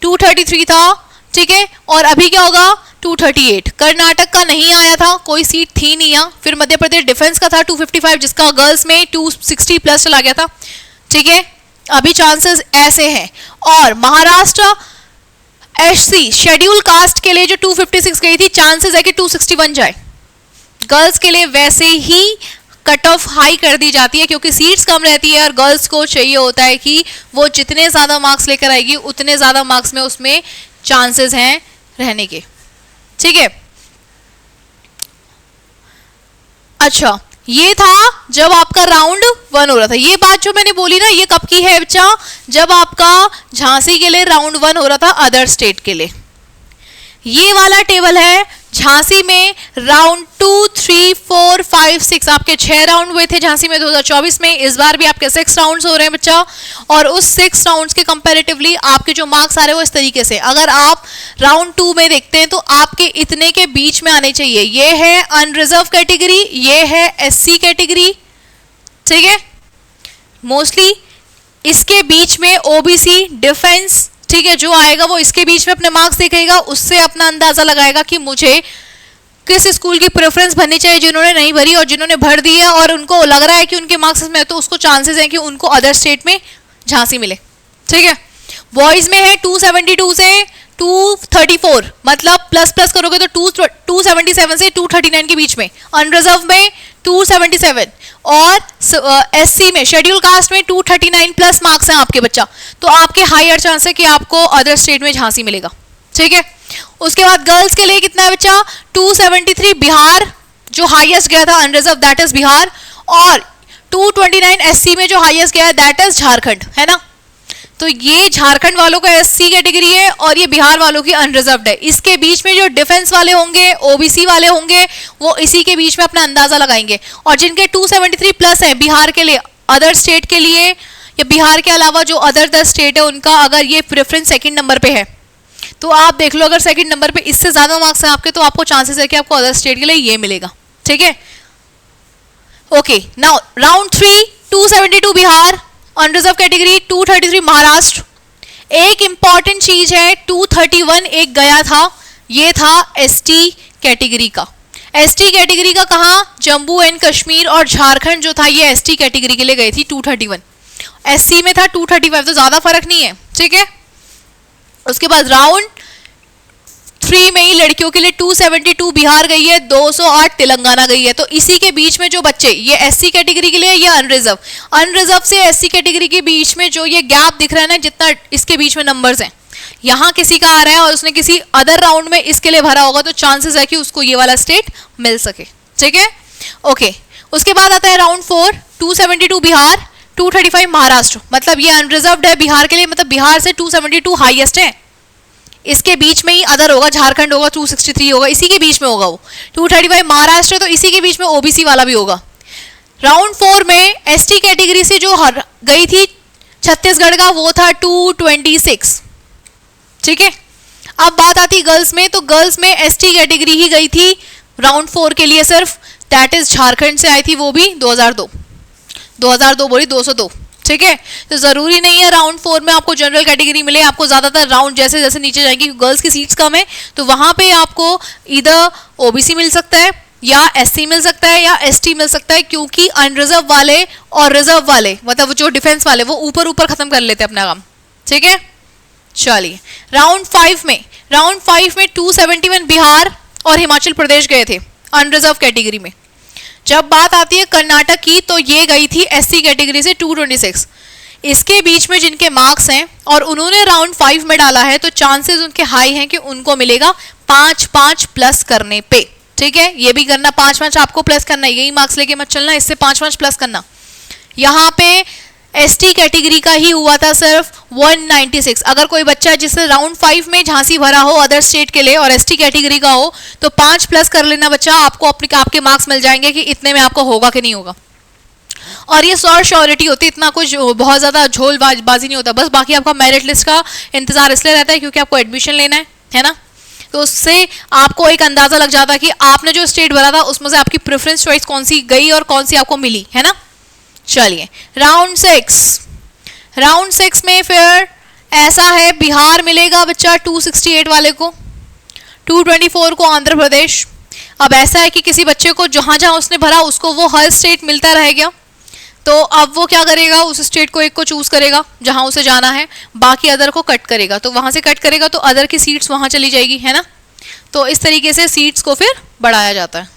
233 था, ठीक है, और अभी क्या होगा 238। कर्नाटक का नहीं आया था, कोई सीट थी नहीं यहाँ। फिर मध्य प्रदेश डिफेंस का था 255, जिसका गर्ल्स में 260 प्लस चला गया था, ठीक है। अभी चांसेस ऐसे हैं। और महाराष्ट्र एससी शेड्यूल कास्ट के लिए जो 256 गई थी, चांसेस है कि 261 जाए। गर्ल्स के लिए वैसे ही कट ऑफ हाई कर दी जाती है क्योंकि सीट्स कम रहती है और गर्ल्स को चाहिए होता है कि वो जितने ज़्यादा मार्क्स लेकर आएगी उतने ज़्यादा मार्क्स में उसमें चांसेस हैं रहने के, ठीक है। अच्छा ये था जब आपका राउंड 1 हो रहा था। ये बात जो मैंने बोली ना, ये कब की है बच्चा, जब आपका झांसी के लिए राउंड 1 हो रहा था अदर स्टेट के लिए। ये वाला टेबल है झांसी में राउंड 2 3 4 5 6, आपके 6 राउंड हुए थे झांसी में 2024 में, इस बार भी आपके 6 राउंड्स हो रहे हैं बच्चा। और उस 6 राउंड्स के कंपैरेटिवली आपके जो मार्क्स आ रहे हैं वो इस तरीके से, अगर आप राउंड 2 में देखते हैं तो आपके इतने के बीच में आने चाहिए। ये है अनरिजर्व कैटेगरी, ये है एससी कैटेगरी, ठीक है। मोस्टली इसके बीच में ओबीसी डिफेंस, ठीक है, जो आएगा वो इसके बीच में अपने मार्क्स देखेगा, उससे अपना अंदाजा लगाएगा कि मुझे किस स्कूल की प्रेफरेंस भरनी चाहिए। जिन्होंने नहीं भरी और जिन्होंने भर दी है और उनको लग रहा है कि उनके मार्क्स में, तो उसको चांसेस हैं कि उनको अदर स्टेट में झांसी मिले, ठीक है। बॉयज में है 272 से 234, मतलब प्लस प्लस करोगे तो 277 से 239 के बीच में। अनरिजर्व में 277 और एससी में शेड्यूल कास्ट में 239 प्लस मार्क्स हैं आपके बच्चा, तो आपके हायर चांस है कि आपको अदर स्टेट में झांसी मिलेगा, ठीक है। उसके बाद गर्ल्स के लिए कितना है बच्चा 273, बिहार जो हाईएस्ट गया था अनरिजर्व, दैट इज बिहार। और 229 एससी में जो हाईएस्ट गया है दैट इज झारखंड, है ना। तो ये झारखंड वालों का एससी कैटेगरी है और ये बिहार वालों की अनरिजर्व्ड है। इसके बीच में जो डिफेंस वाले होंगे, ओबीसी वाले होंगे, वो इसी के बीच में अपना अंदाजा लगाएंगे। और जिनके 273 प्लस है बिहार के लिए, अदर स्टेट के लिए या बिहार के अलावा जो अदर 10 स्टेट है उनका अगर ये प्रेफरेंस सेकंड नंबर पे है तो आप देख लो, अगर सेकंड नंबर पे इससे ज्यादा मार्क्स हैं आपके तो आपको चांसेस है कि आपको अदर स्टेट के लिए ये मिलेगा। ठीक है, okay. Now round 3, 272 Bihar unreserve category, 233 Maharashtra. एक इंपॉर्टेंट चीज है, 231 एक गया था, ये था एसटी कैटेगरी का। एसटी कैटेगरी का कहा, जम्मू एंड कश्मीर और झारखंड जो था ये एसटी कैटेगरी के लिए गई थी 231। एससी में था 235, तो ज्यादा फर्क नहीं है। ठीक है, उसके बाद राउंड 3 में ही लड़कियों के लिए 272 बिहार गई है, 208 तेलंगाना गई है। तो इसी के बीच में जो बच्चे, ये एससी कैटेगरी के लिए, ये अनरिजर्व से एससी कैटेगरी के बीच में जो ये गैप दिख रहा है ना, जितना इसके बीच में नंबर्स हैं, यहाँ किसी का आ रहा है और उसने किसी अदर राउंड में इसके लिए भरा होगा तो चांसेस है कि उसको ये वाला स्टेट मिल सके। ठीक है, ओके। उसके बाद आता है राउंड 4, 272 बिहार, 235 महाराष्ट्र। मतलब ये अनरिजर्व्ड है बिहार के लिए, मतलब बिहार से 272 हाईएस्ट है। इसके बीच में ही अदर होगा, झारखंड होगा 263 होगा, इसी के बीच में होगा वो। 235 महाराष्ट्र, तो इसी के बीच में ओबीसी वाला भी होगा। राउंड 4 में एसटी कैटेगरी से जो गई थी छत्तीसगढ़ का, वो था 226। ठीक है, अब बात आती गर्ल्स में, तो गर्ल्स में एसटी कैटेगरी ही गई थी राउंड 4 के लिए सिर्फ, दैट इज झारखंड से आई थी, वो भी 2002 बोली 202। ठीक है, तो जरूरी नहीं है राउंड 4 में आपको जनरल कैटेगरी मिले, आपको ज्यादातर राउंड जैसे जैसे नीचे जाएंगे, गर्ल्स की सीट्स कम है तो वहां पे आपको इधर ओबीसी मिल सकता है या एससी मिल सकता है या एसटी मिल सकता है, क्योंकि अनरिजर्व वाले और रिजर्व वाले, मतलब जो डिफेंस वाले, वो ऊपर ऊपर खत्म कर लेते हैं अपना काम। ठीक है, चलिए राउंड 5 में 271 बिहार और हिमाचल प्रदेश गए थे अनरिजर्व कैटेगरी में। जब बात आती है कर्नाटक की, तो ये गई थी एससी कैटेगरी से 226। इसके बीच में जिनके मार्क्स हैं और उन्होंने राउंड 5 में डाला है, तो चांसेस उनके हाई हैं कि उनको मिलेगा 5-5 प्लस करने पे। ठीक है, ये भी करना, 5-5 आपको प्लस करना है, यही मार्क्स लेके मत चलना, इससे 5-5 प्लस करना। यहाँ पे एसटी कैटेगरी का ही हुआ था सिर्फ 196। अगर कोई बच्चा जिससे राउंड 5 में झांसी भरा हो अदर स्टेट के लिए और एसटी कैटेगरी का हो, तो 5 प्लस कर लेना बच्चा, आपको आपके मार्क्स मिल जाएंगे कि इतने में आपको होगा कि नहीं होगा। और ये श्योरिटी होती है, इतना कुछ बहुत ज्यादा झोल बाजी नहीं होता, बस बाकी आपका मेरिट लिस्ट का इंतजार इसलिए रहता है क्योंकि आपको एडमिशन लेना है ना, तो उससे आपको एक अंदाजा लग जाता है कि आपने जो स्टेट भरा था उसमें से आपकी प्रेफरेंस चॉइस कौन सी गई और कौन सी आपको मिली, है ना। चलिए राउंड 6 में फिर ऐसा है, बिहार मिलेगा बच्चा 268 वाले को, 224 को आंध्र प्रदेश। अब ऐसा है कि किसी बच्चे को जहां जहां उसने भरा उसको वो हर स्टेट मिलता रह गया, तो अब वो क्या करेगा, उस स्टेट को एक को चूज करेगा जहां उसे जाना है, बाकी अदर को कट करेगा, तो वहां से कट करेगा तो अदर की सीट्स वहां चली जाएगी, है ना। तो इस तरीके से सीट्स को फिर बढ़ाया जाता है।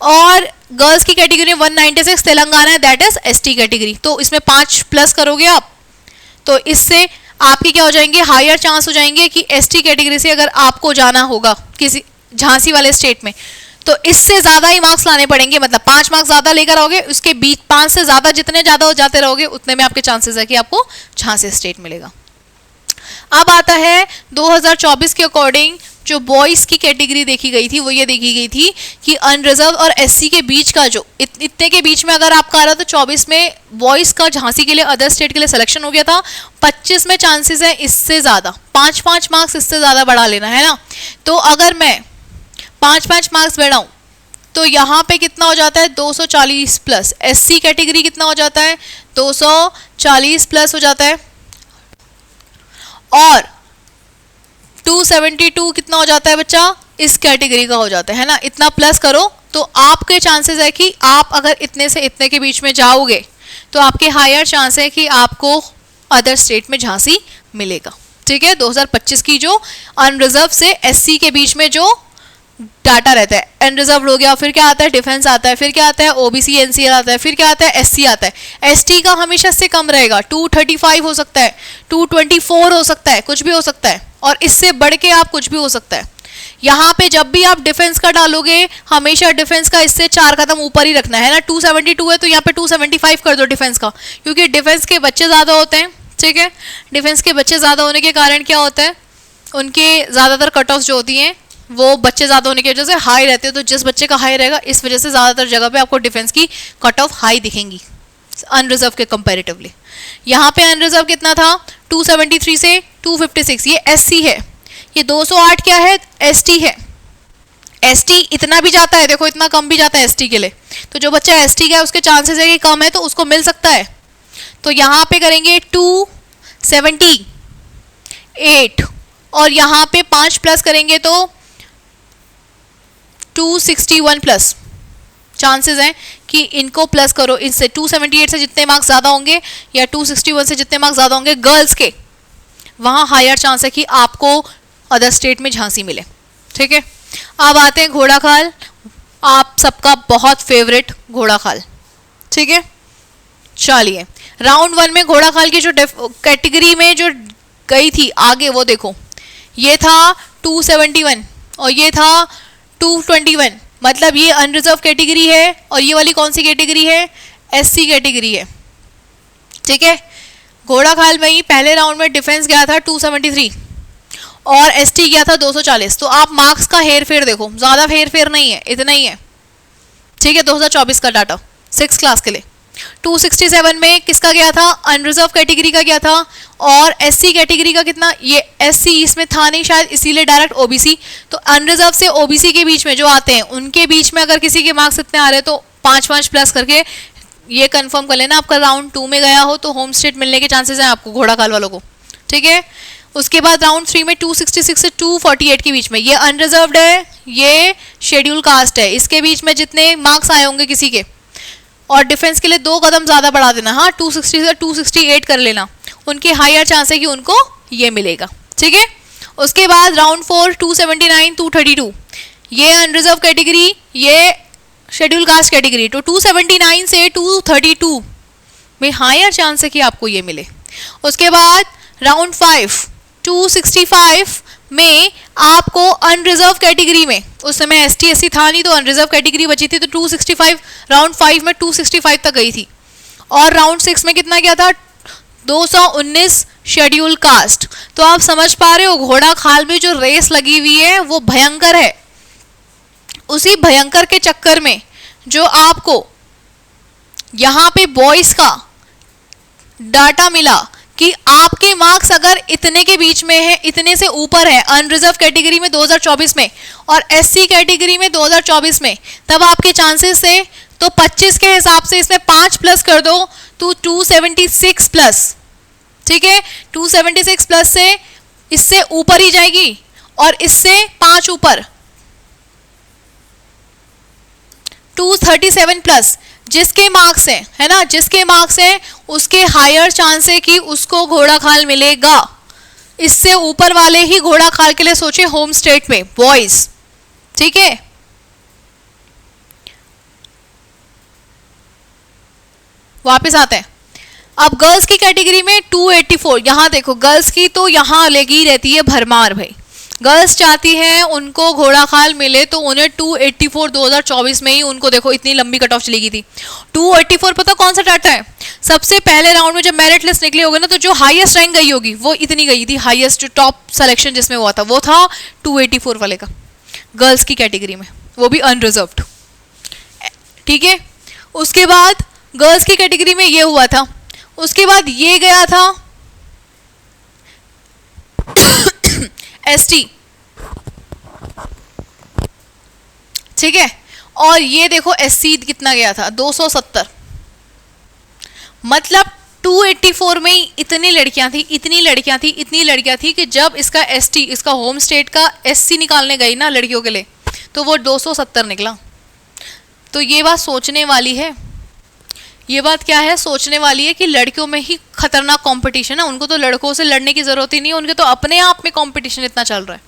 और गर्ल्स की कैटेगरी 196 तेलंगाना है, दैट इज एसटी कैटेगरी, तो इसमें 5 प्लस करोगे आप, तो इससे आपके क्या हो जाएंगे, हायर चांस हो जाएंगे कि एसटी कैटेगरी से अगर आपको जाना होगा किसी झांसी वाले स्टेट में, तो इससे ज्यादा ही मार्क्स लाने पड़ेंगे, मतलब 5 मार्क्स ज्यादा लेकर आओगे, उसके बीच 5 से ज्यादा जितने ज्यादा हो जाते रहोगे उतने में आपके चांसेस है कि आपको झांसी स्टेट मिलेगा। अब आता है 2024 के अकॉर्डिंग जो बॉयज की कैटेगरी देखी गई थी, वो ये देखी गई थी कि अनरिजर्व और एससी के बीच का जो इतने के बीच में अगर आपका आ रहा, तो 24 में बॉयज का झांसी के लिए अदर स्टेट के लिए सिलेक्शन हो गया था। 25 में चांसेस है इससे ज्यादा, 5-5 मार्क्स इससे ज्यादा बढ़ा लेना, है ना। तो अगर मैं 5-5 मार्क्स बढ़ाऊं तो यहाँ पे कितना हो जाता है, 240 प्लस। एससी कैटेगरी कितना हो जाता है, 240 प्लस हो जाता है, और 272 कितना हो जाता है बच्चा, इस कैटेगरी का हो जाता है ना। इतना प्लस करो तो आपके चांसेस है कि आप अगर इतने से इतने के बीच में जाओगे तो आपके हायर चांस है कि आपको अदर स्टेट में झांसी मिलेगा। ठीक है, 2025 की जो अनरिजर्व से एससी के बीच में जो डाटा रहता है, अनरिजर्व हो गया, फिर क्या आता है, डिफेंस आता है, फिर क्या आता है, ओबीसी एनसीएल आता है, फिर क्या आता है, एससी आता है। एसटी का हमेशा से कम रहेगा, 235 हो सकता है, 224 हो सकता है, कुछ भी हो सकता है, और इससे बढ़ के आप कुछ भी हो सकता है। यहाँ पे जब भी आप डिफेंस का डालोगे, हमेशा डिफेंस का इससे 4 कदम ऊपर ही रखना है ना। 272 है तो यहाँ पे 275 कर दो डिफेंस का, क्योंकि डिफेंस के बच्चे ज्यादा होते हैं, ठीक है। डिफेंस के बच्चे ज़्यादा होने के कारण क्या होता है, उनके ज़्यादातर कट ऑफ जो होती हैं वो बच्चे ज़्यादा होने की वजह से हाई रहते हैं, तो जिस बच्चे का हाई रहेगा इस वजह से ज़्यादातर जगह पे आपको डिफेंस की कट ऑफ हाई दिखेंगी अनरिजर्व के कंपैरेटिवली। यहाँ पे अनरिजर्व कितना था, 273 से 256, ये एससी है। ये 208 क्या है, एसटी है। एसटी इतना भी जाता है, देखो इतना कम भी जाता है एसटी के लिए, तो जो बच्चा एसटी का है उसके चांसेस है कि कम है तो उसको मिल सकता है। तो यहाँ पे करेंगे 278 और यहाँ पे 5 प्लस करेंगे तो 261 प्लस चांसेस हैं कि इनको प्लस करो, इससे 278 से जितने मार्क्स ज़्यादा होंगे या 261 से जितने मार्क्स ज़्यादा होंगे गर्ल्स के, वहाँ हायर चांस है कि आपको अदर स्टेट में झांसी मिले। ठीक है, अब आते हैं घोड़ा खाल, आप सबका बहुत फेवरेट घोड़ा खाल। ठीक है, चलिए राउंड 1 में घोड़ा खाल की जो कैटेगरी में जो गई थी आगे वो देखो, ये था 271 और ये था 221, मतलब ये अनरिजर्व कैटेगरी है और ये वाली कौन सी कैटेगरी है, एससी कैटेगरी है। ठीक है, घोड़ा खाल में ही पहले राउंड में डिफेंस गया था 273 और एसटी गया था 240, तो आप मार्क्स का हेर फेर देखो, ज़्यादा हेर फेर नहीं है, इतना ही है। ठीक है, 2024 का डाटा 6 क्लास के लिए। 267 में किसका गया था, अनरिजर्व कैटेगरी का गया था, और एससी कैटेगरी का कितना, ये एससी इसमें था नहीं शायद, इसीलिए डायरेक्ट ओबीसी। तो अनरिजर्व से ओबीसी के बीच में जो आते हैं उनके बीच में अगर किसी के मार्क्स इतने आ रहे हैं तो 5-5 प्लस करके ये कंफर्म कर लेना आपका राउंड 2 में गया हो तो होम स्टेट मिलने के चांसेस हैं आपको घोड़ा खाल वालों को। ठीक है, उसके बाद राउंड 3 में 266 से 248 के बीच में ये अनरिजर्व्ड है, ये शेड्यूल कास्ट है, इसके बीच में जितने मार्क्स आए होंगे किसी के, और डिफेंस के लिए 2 कदम ज़्यादा बढ़ा देना, हाँ 260 से 268 कर लेना, उनके हायर चांस है कि उनको ये मिलेगा। ठीक है, उसके बाद राउंड 4 279 232, ये अनरिजर्व कैटेगरी, ये शेड्यूल कास्ट कैटेगरी, तो 279 से 232 में हायर चांस है कि आपको ये मिले। उसके बाद राउंड 5 265 में आपको अनरिजर्व कैटेगरी में, उस समय एसटी एससी था नहीं तो अनरिजर्व कैटेगरी बची थी, तो 265 राउंड 5 में 265 तक गई थी, और राउंड 6 में कितना गया था 219 शेड्यूल कास्ट। तो आप समझ पा रहे हो घोड़ा खाल में जो रेस लगी हुई है वो भयंकर है। उसी भयंकर के चक्कर में जो आपको यहाँ पे बॉयज का डाटा मिला कि आपके मार्क्स अगर इतने के बीच में है, इतने से ऊपर है अनरिजर्व कैटेगरी में 2024 में और एससी कैटेगरी में 2024 में, तब आपके चांसेस है तो 25 के हिसाब से इसमें 5 प्लस कर दो तो 276 प्लस। ठीक है, 276 प्लस से इससे ऊपर ही जाएगी और इससे 5 ऊपर 237 प्लस, जिसके मार्क्स है ना, जिसके मार्क्स हैं उसके हायर चांस है कि उसको घोड़ा खाल मिलेगा। इससे ऊपर वाले ही घोड़ा खाल के लिए सोचे होम स्टेट में बॉयज। ठीक है, वापस आते हैं अब गर्ल्स की कैटेगरी में 284, यहां देखो गर्ल्स की तो यहां लगी रहती है भरमार भाई, गर्ल्स चाहती हैं उनको घोड़ा खाल मिले तो उन्हें 284 2024 में ही उनको देखो इतनी लंबी कट ऑफ चली गई थी। 284 पता कौन सा डाटा है, सबसे पहले राउंड में जब मेरिट लिस्ट निकली होगी ना तो जो हाईएस्ट रैंक गई होगी वो इतनी गई थी, हाईएस्ट जो टॉप सिलेक्शन जिसमें हुआ था वो था 284 वाले का गर्ल्स की कैटेगरी में, वो भी अनरिजर्व्ड। ठीक है, उसके बाद गर्ल्स की कैटेगरी में ये हुआ था, उसके बाद ये गया था एसटी। ठीक है, और ये देखो एससी कितना गया था 270, मतलब 284 में ही इतनी लड़कियां थी, इतनी लड़कियां थी, इतनी लड़कियां थी कि जब इसका एसटी, इसका होम स्टेट का एससी निकालने गई ना लड़कियों के लिए तो वो 270 निकला। तो ये बात सोचने वाली है, ये बात क्या है, सोचने वाली है कि लड़कियों में ही खतरनाक कंपटीशन है, उनको तो लड़कों से लड़ने की जरूरत ही नहीं है, उनके तो अपने आप में कंपटीशन इतना चल रहा है।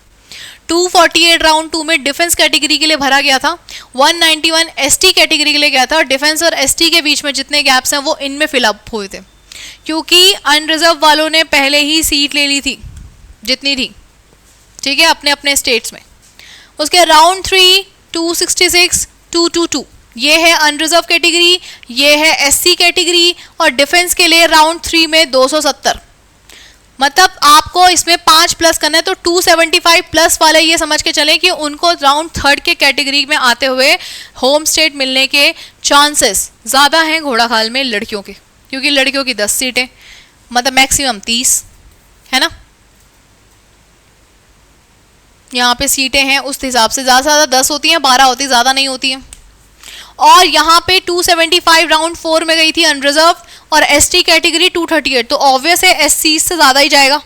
248 राउंड 2 में डिफेंस कैटेगरी के लिए भरा गया था, 191 एसटी कैटेगरी के लिए गया था। डिफेंस और एसटी के बीच में जितने गैप्स हैं वो इनमें फिलअप हुए थे क्योंकि अनरिजर्व वालों ने पहले ही सीट ले ली थी जितनी थी। ठीक है, अपने अपने स्टेट्स में। उसके राउंड 3 266 222 ये है अनरिजर्व कैटेगरी, ये है एससी कैटेगरी, और डिफेंस के लिए राउंड 3 में 270 मतलब आपको इसमें 5 प्लस करना है, तो 275 प्लस वाले ये समझ के चलें कि उनको राउंड थर्ड के कैटेगरी में आते हुए होम स्टेट मिलने के चांसेस ज़्यादा हैं घोड़ाखाल में लड़कियों के, क्योंकि लड़कियों की 10 सीटें, मतलब मैक्सिमम 30 है ना, यहाँ पे सीटें हैं उस हिसाब से ज़्यादा से ज़्यादा 10 होती हैं, 12 होती, ज़्यादा नहीं होती हैं। और यहाँ पे 275 राउंड 4 में गई थी अनरिजर्व, और एसटी कैटेगरी 238, तो ऑब्वियस है एससी से ज़्यादा ही जाएगा।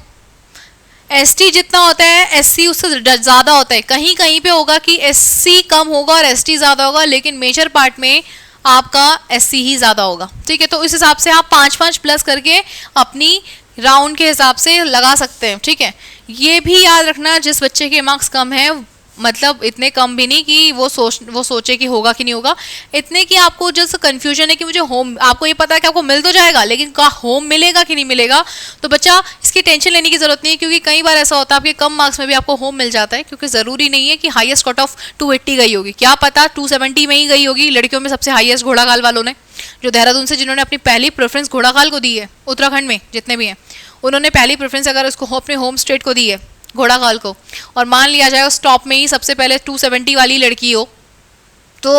एसटी जितना होता है एससी उससे ज़्यादा होता है, कहीं कहीं पे होगा कि एससी कम होगा और एसटी ज़्यादा होगा, लेकिन मेजर पार्ट में आपका एससी ही ज़्यादा होगा। ठीक है, तो इस हिसाब से आप 5-5 प्लस करके अपनी राउंड के हिसाब से लगा सकते हैं। ठीक है, ये भी याद रखना जिस बच्चे के मार्क्स कम हैं, मतलब इतने कम भी नहीं कि वो सोचे कि होगा कि नहीं होगा, इतने कि आपको जस्ट कंफ्यूजन है कि मुझे होम, आपको ये पता है कि आपको मिल तो जाएगा, लेकिन क्या होम मिलेगा कि नहीं मिलेगा, तो बच्चा इसकी टेंशन लेने की जरूरत नहीं है, क्योंकि कई बार ऐसा होता है आपके कम मार्क्स में भी आपको होम मिल जाता है, क्योंकि ज़रूरी नहीं है कि हाईएस्ट कट ऑफ 280 गई होगी, क्या पता 270 में ही गई होगी। लड़कियों में सबसे हाईएस्ट घोड़ाखाल वालों ने, जो देहरादून से जिन्होंने अपनी पहली प्रेफरेंस घोड़ाखाल को दी है, उत्तराखंड में जितने भी हैं, उन्होंने पहली प्रेफरेंस अगर उसको अपने होम स्टेट को दी है घोड़ाखाल को, और मान लिया जाए उस टॉप में ही सबसे पहले 270 वाली लड़की हो, तो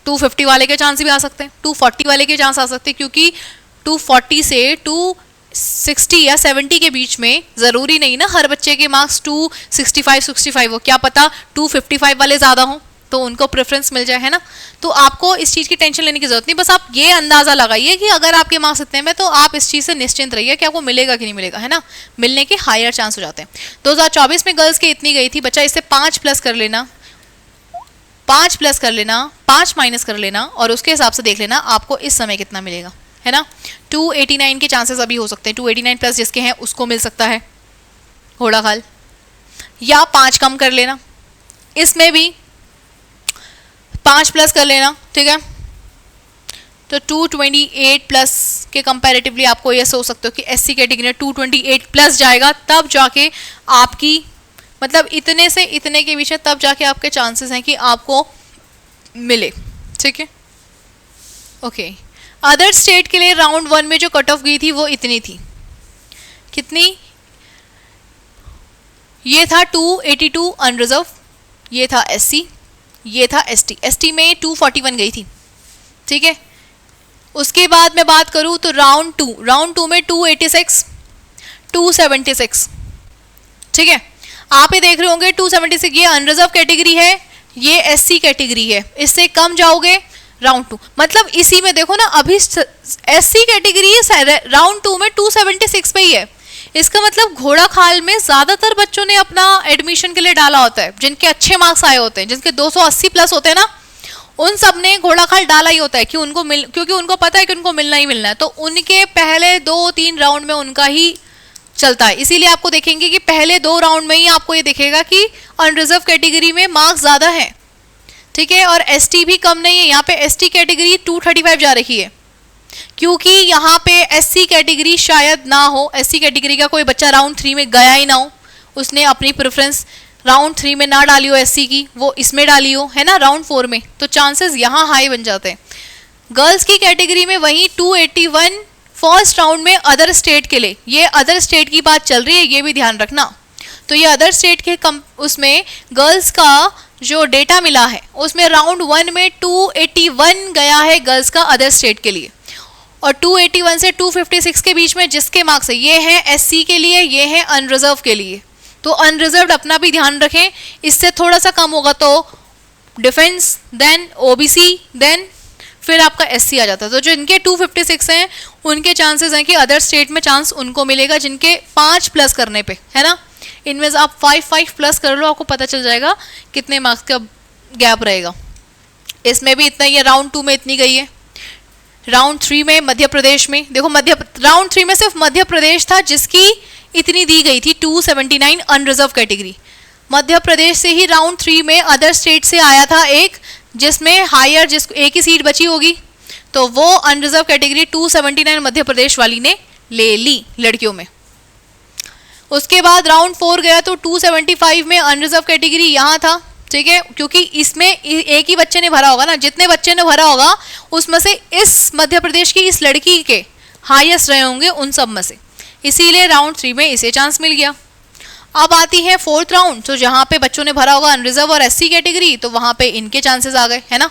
250 वाले के चांस भी आ सकते हैं, 240 वाले के चांस आ सकते हैं, क्योंकि 240 से 260 या 70 के बीच में ज़रूरी नहीं ना हर बच्चे के मार्क्स 265 हो, क्या पता 255 वाले ज़्यादा हों तो उनको प्रेफरेंस मिल जाए, है ना। तो आपको इस चीज़ की टेंशन लेने की जरूरत नहीं, बस आप ये अंदाज़ा लगाइए कि अगर आपके मार्क्स इतने में, तो आप इस चीज़ से निश्चिंत रहिए कि आपको मिलेगा कि नहीं मिलेगा, है ना, मिलने के हायर चांस हो जाते हैं। 2024 में गर्ल्स की इतनी गई थी, बच्चा इससे 5 प्लस कर लेना, 5 प्लस कर लेना, 5 माइनस कर लेना, और उसके हिसाब से देख लेना आपको इस समय कितना मिलेगा, है ना। 289 के चांसेस अभी हो सकते हैं, 289 प्लस जिसके हैं उसको मिल सकता है घोड़ाखाल, या 5 कम कर लेना, इसमें भी 5 प्लस कर लेना। ठीक है, तो 228 प्लस के कंपैरेटिवली आपको ये सोच सकते हो कि एससी कैटेगरी में 228 प्लस जाएगा, तब जाके आपकी, मतलब इतने से इतने के बीच में, तब जाके आपके चांसेस हैं कि आपको मिले। ठीक है, ओके। अदर स्टेट के लिए राउंड 1 में जो कट ऑफ गई थी वो इतनी थी, कितनी, ये था 282 अनरिजर्व, ये था एससी, ये था एसटी, एसटी में 241 गई थी। ठीक है, उसके बाद मैं बात करूं तो राउंड 2 में 286, 276। ठीक है, आप ये देख रहे होंगे 276, ये अनरिजर्व कैटेगरी है, ये एससी कैटेगरी है, इससे कम जाओगे राउंड 2, मतलब इसी में देखो ना, अभी एससी कैटेगरी राउंड 2 में 276 पे ही है, इसका मतलब घोड़ाखाल में ज़्यादातर बच्चों ने अपना एडमिशन के लिए डाला होता है, जिनके अच्छे मार्क्स आए होते हैं, जिनके 280 प्लस होते हैं ना, उन सब ने घोड़ाखाल डाला ही होता है कि उनको क्योंकि उनको पता है कि उनको मिलना ही मिलना है, तो उनके पहले 2-3 राउंड में उनका ही चलता है। इसीलिए आपको देखेंगे कि पहले 2 राउंड में ही आपको ये दिखेगा कि अनरिजर्व कैटेगरी में मार्क्स ज़्यादा हैं। ठीक है, और एसटी भी कम नहीं है, यहाँ पे एसटी कैटेगरी 235 जा रही है, क्योंकि यहाँ पे एससी कैटेगरी शायद ना हो, एससी कैटेगरी का कोई बच्चा राउंड 3 में गया ही ना हो, उसने अपनी प्रेफरेंस राउंड 3 में ना डाली हो एससी की, वो इसमें डाली हो, है ना, राउंड 4 में, तो चांसेस यहाँ हाई बन जाते हैं। गर्ल्स की कैटेगरी में वही 281 फर्स्ट राउंड में अदर स्टेट के लिए, ये अदर स्टेट की बात चल रही है, ये भी ध्यान रखना। तो ये अदर स्टेट के उसमें गर्ल्स का जो डेटा मिला है उसमें राउंड 1 में 281 गया है गर्ल्स का अदर स्टेट के लिए, और 281 से 256 के बीच में जिसके मार्क्स है, ये हैं एससी के लिए, ये हैं अनरिजर्व के लिए। तो अनरिजर्व्ड अपना भी ध्यान रखें, इससे थोड़ा सा कम होगा तो डिफेंस, देन ओबीसी, देन फिर आपका एससी आ जाता है। तो जो इनके 256 हैं उनके चांसेस हैं कि अदर स्टेट में चांस उनको मिलेगा जिनके 5 प्लस करने पे, है ना। इनमें से आप 5 प्लस कर लो, आपको पता चल जाएगा कितने मार्क्स का गैप रहेगा। इसमें भी इतना ही है, राउंड 2 में इतनी गई है। राउंड 3 में मध्य प्रदेश में देखो, राउंड 3 में सिर्फ मध्य प्रदेश था जिसकी इतनी दी गई थी 279 अनरिजर्व कैटेगरी। मध्य प्रदेश से ही राउंड 3 में अदर स्टेट से आया था एक, जिसमें हायर जिसको एक ही सीट बची होगी, तो वो अनरिजर्व कैटेगरी 279 मध्य प्रदेश वाली ने ले ली लड़कियों में। उसके बाद राउंड 4 गया तो 275 में अनरिजर्व कैटेगरी यहाँ था। ठीक है, क्योंकि इसमें एक ही बच्चे ने भरा होगा ना, जितने बच्चे ने भरा होगा उसमें से इस मध्य प्रदेश की इस लड़की के हाईएस्ट रहे होंगे उन सब में से, इसीलिए राउंड 3 में इसे चांस मिल गया। अब आती है फोर्थ राउंड, तो जहाँ पे बच्चों ने भरा होगा अनरिजर्व और एससी कैटेगरी, तो वहाँ पे इनके चांसेस आ गए, है ना।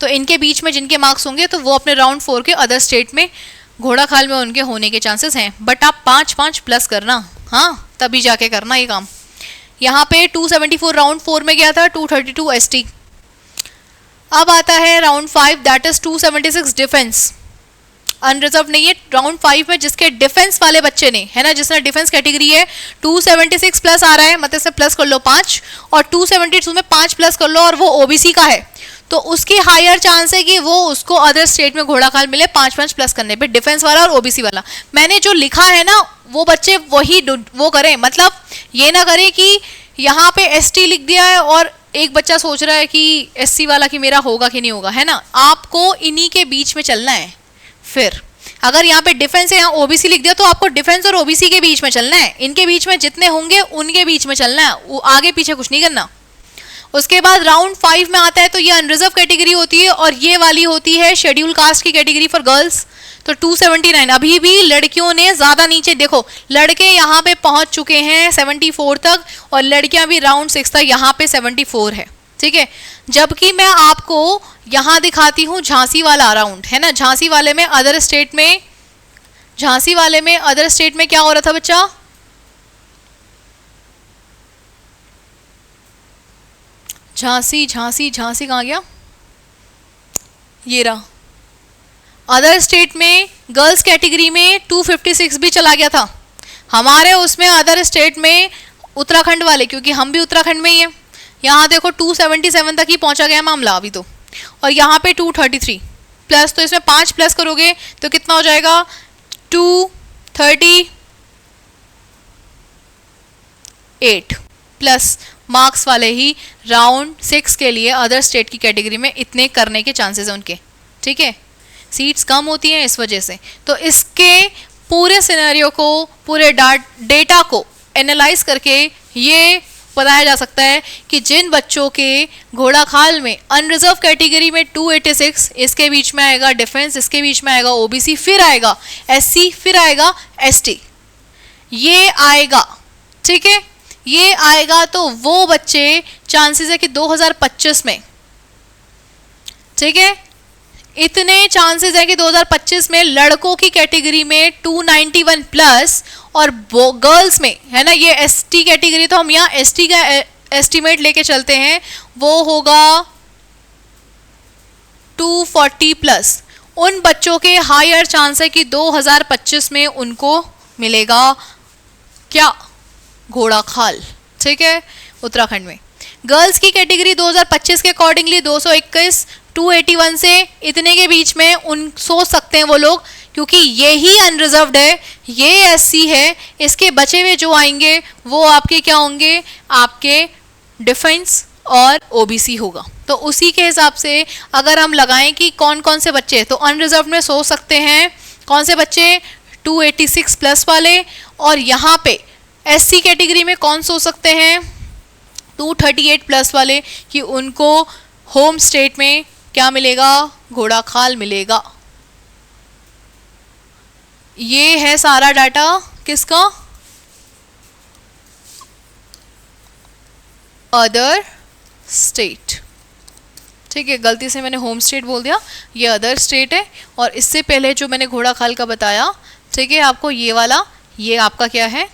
तो इनके बीच में जिनके मार्क्स होंगे तो वो अपने राउंड 4 के अदर स्टेट में घोड़ाखाल में उनके होने के चांसेस हैं। बट आप 5-5 प्लस करना, हाँ, तभी जाके करना ये काम। यहाँ पे 274 राउंड 4 में गया था, 232 एसटी। अब आता है round 5, that is 276 defence, unreserve नहीं है। राउंड 5 में जिसके डिफेंस वाले बच्चे ने, है ना, जिसने डिफेंस कैटेगरी है, 276 प्लस आ रहा है, मतलब से प्लस कर लो 5, और 272 में 5 प्लस कर लो, और वो ओबीसी का है, तो उसकी हायर चांस है कि वो उसको अदर स्टेट में घोड़ाखाल मिले 5-5 प्लस करने पे, डिफेंस वाला और ओबीसी वाला। मैंने जो लिखा है ना वो बच्चे वही वो करें, मतलब ये ना करें कि यहाँ पे एसटी लिख दिया है और एक बच्चा सोच रहा है कि एससी वाला कि मेरा होगा कि नहीं होगा, है ना। आपको इन्हीं के बीच में चलना है। फिर अगर यहाँ पे डिफेंस है, यहाँ ओबीसी लिख दिया, तो आपको डिफेंस और ओबीसी के बीच में चलना है, इनके बीच में जितने होंगे उनके बीच में चलना है, आगे पीछे कुछ नहीं करना। उसके बाद राउंड 5 में आता है, तो ये अनरिजर्व कैटेगरी होती है और ये वाली होती है शेड्यूल कास्ट की कैटेगरी फॉर गर्ल्स। तो 279, अभी भी लड़कियों ने ज़्यादा नीचे, देखो लड़के यहाँ पे पहुँच चुके हैं 74 तक और लड़कियाँ भी राउंड 6 तक, यहाँ पे 74 है, ठीक है। जबकि मैं आपको यहाँ दिखाती हूँ झांसी वाला राउंड, है ना। झांसी वाले में अदर स्टेट में, झांसी वाले में अदर स्टेट में क्या हो रहा था बच्चा, झांसी झांसी झांसी कहाँ गया, ये रहा। अदर स्टेट में गर्ल्स कैटेगरी में 256 भी चला गया था हमारे उसमें अदर स्टेट में, उत्तराखंड वाले, क्योंकि हम भी उत्तराखंड में ही हैं। यहाँ देखो 277 तक ही पहुँचा गया मामला अभी तो, और यहाँ पे 233 प्लस, तो इसमें 5 प्लस करोगे तो कितना हो जाएगा 238 प्लस मार्क्स वाले ही राउंड 6 के लिए अदर स्टेट की कैटेगरी में इतने करने के चांसेस हैं उनके, ठीक है। सीट्स कम होती हैं इस वजह से। तो इसके पूरे सिनेरियो को, पूरे डेटा को एनालाइज करके ये बताया जा सकता है कि जिन बच्चों के घोड़ाखाल में अनरिजर्व कैटेगरी में 286, इसके बीच में आएगा डिफेंस, इसके बीच में आएगा ओबीसी, फिर आएगा एससी, फिर आएगा एसटी, ये आएगा, ठीक है, ये आएगा, तो वो बच्चे चांसेस है कि 2025 में, ठीक है, इतने चांसेस है कि 2025 में लड़कों की कैटेगरी में 291 प्लस और गर्ल्स में, है ना, ये एसटी कैटेगरी, तो हम यहाँ एसटी का एस्टिमेट लेके चलते हैं, वो होगा 240 प्लस। उन बच्चों के हायर चांस है कि 2025 में उनको मिलेगा क्या, घोड़ाखाल, ठीक है, उत्तराखंड में। गर्ल्स की कैटेगरी 2025 के अकॉर्डिंगली 221, 281 से इतने के बीच में उन सोच सकते हैं वो लोग, क्योंकि ये ही अनरिजर्व्ड है, ये एससी है, इसके बचे हुए जो आएंगे वो आपके क्या होंगे, आपके डिफेंस और ओबीसी होगा। तो उसी के हिसाब से अगर हम लगाएं कि कौन कौन से बच्चे, तो अनरिजर्व में सोच सकते हैं कौन से बच्चे, 286 प्लस वाले, और यहाँ पे एससी कैटेगरी में कौन सोच सकते हैं, 238 प्लस वाले, कि उनको होम स्टेट में क्या मिलेगा, घोड़ाखाल मिलेगा। ये है सारा डाटा किसका, अदर स्टेट, ठीक है, गलती से मैंने होम स्टेट बोल दिया, ये अदर स्टेट है। और इससे पहले जो मैंने घोड़ाखाल का बताया, ठीक है, आपको ये वाला, ये आपका क्या है,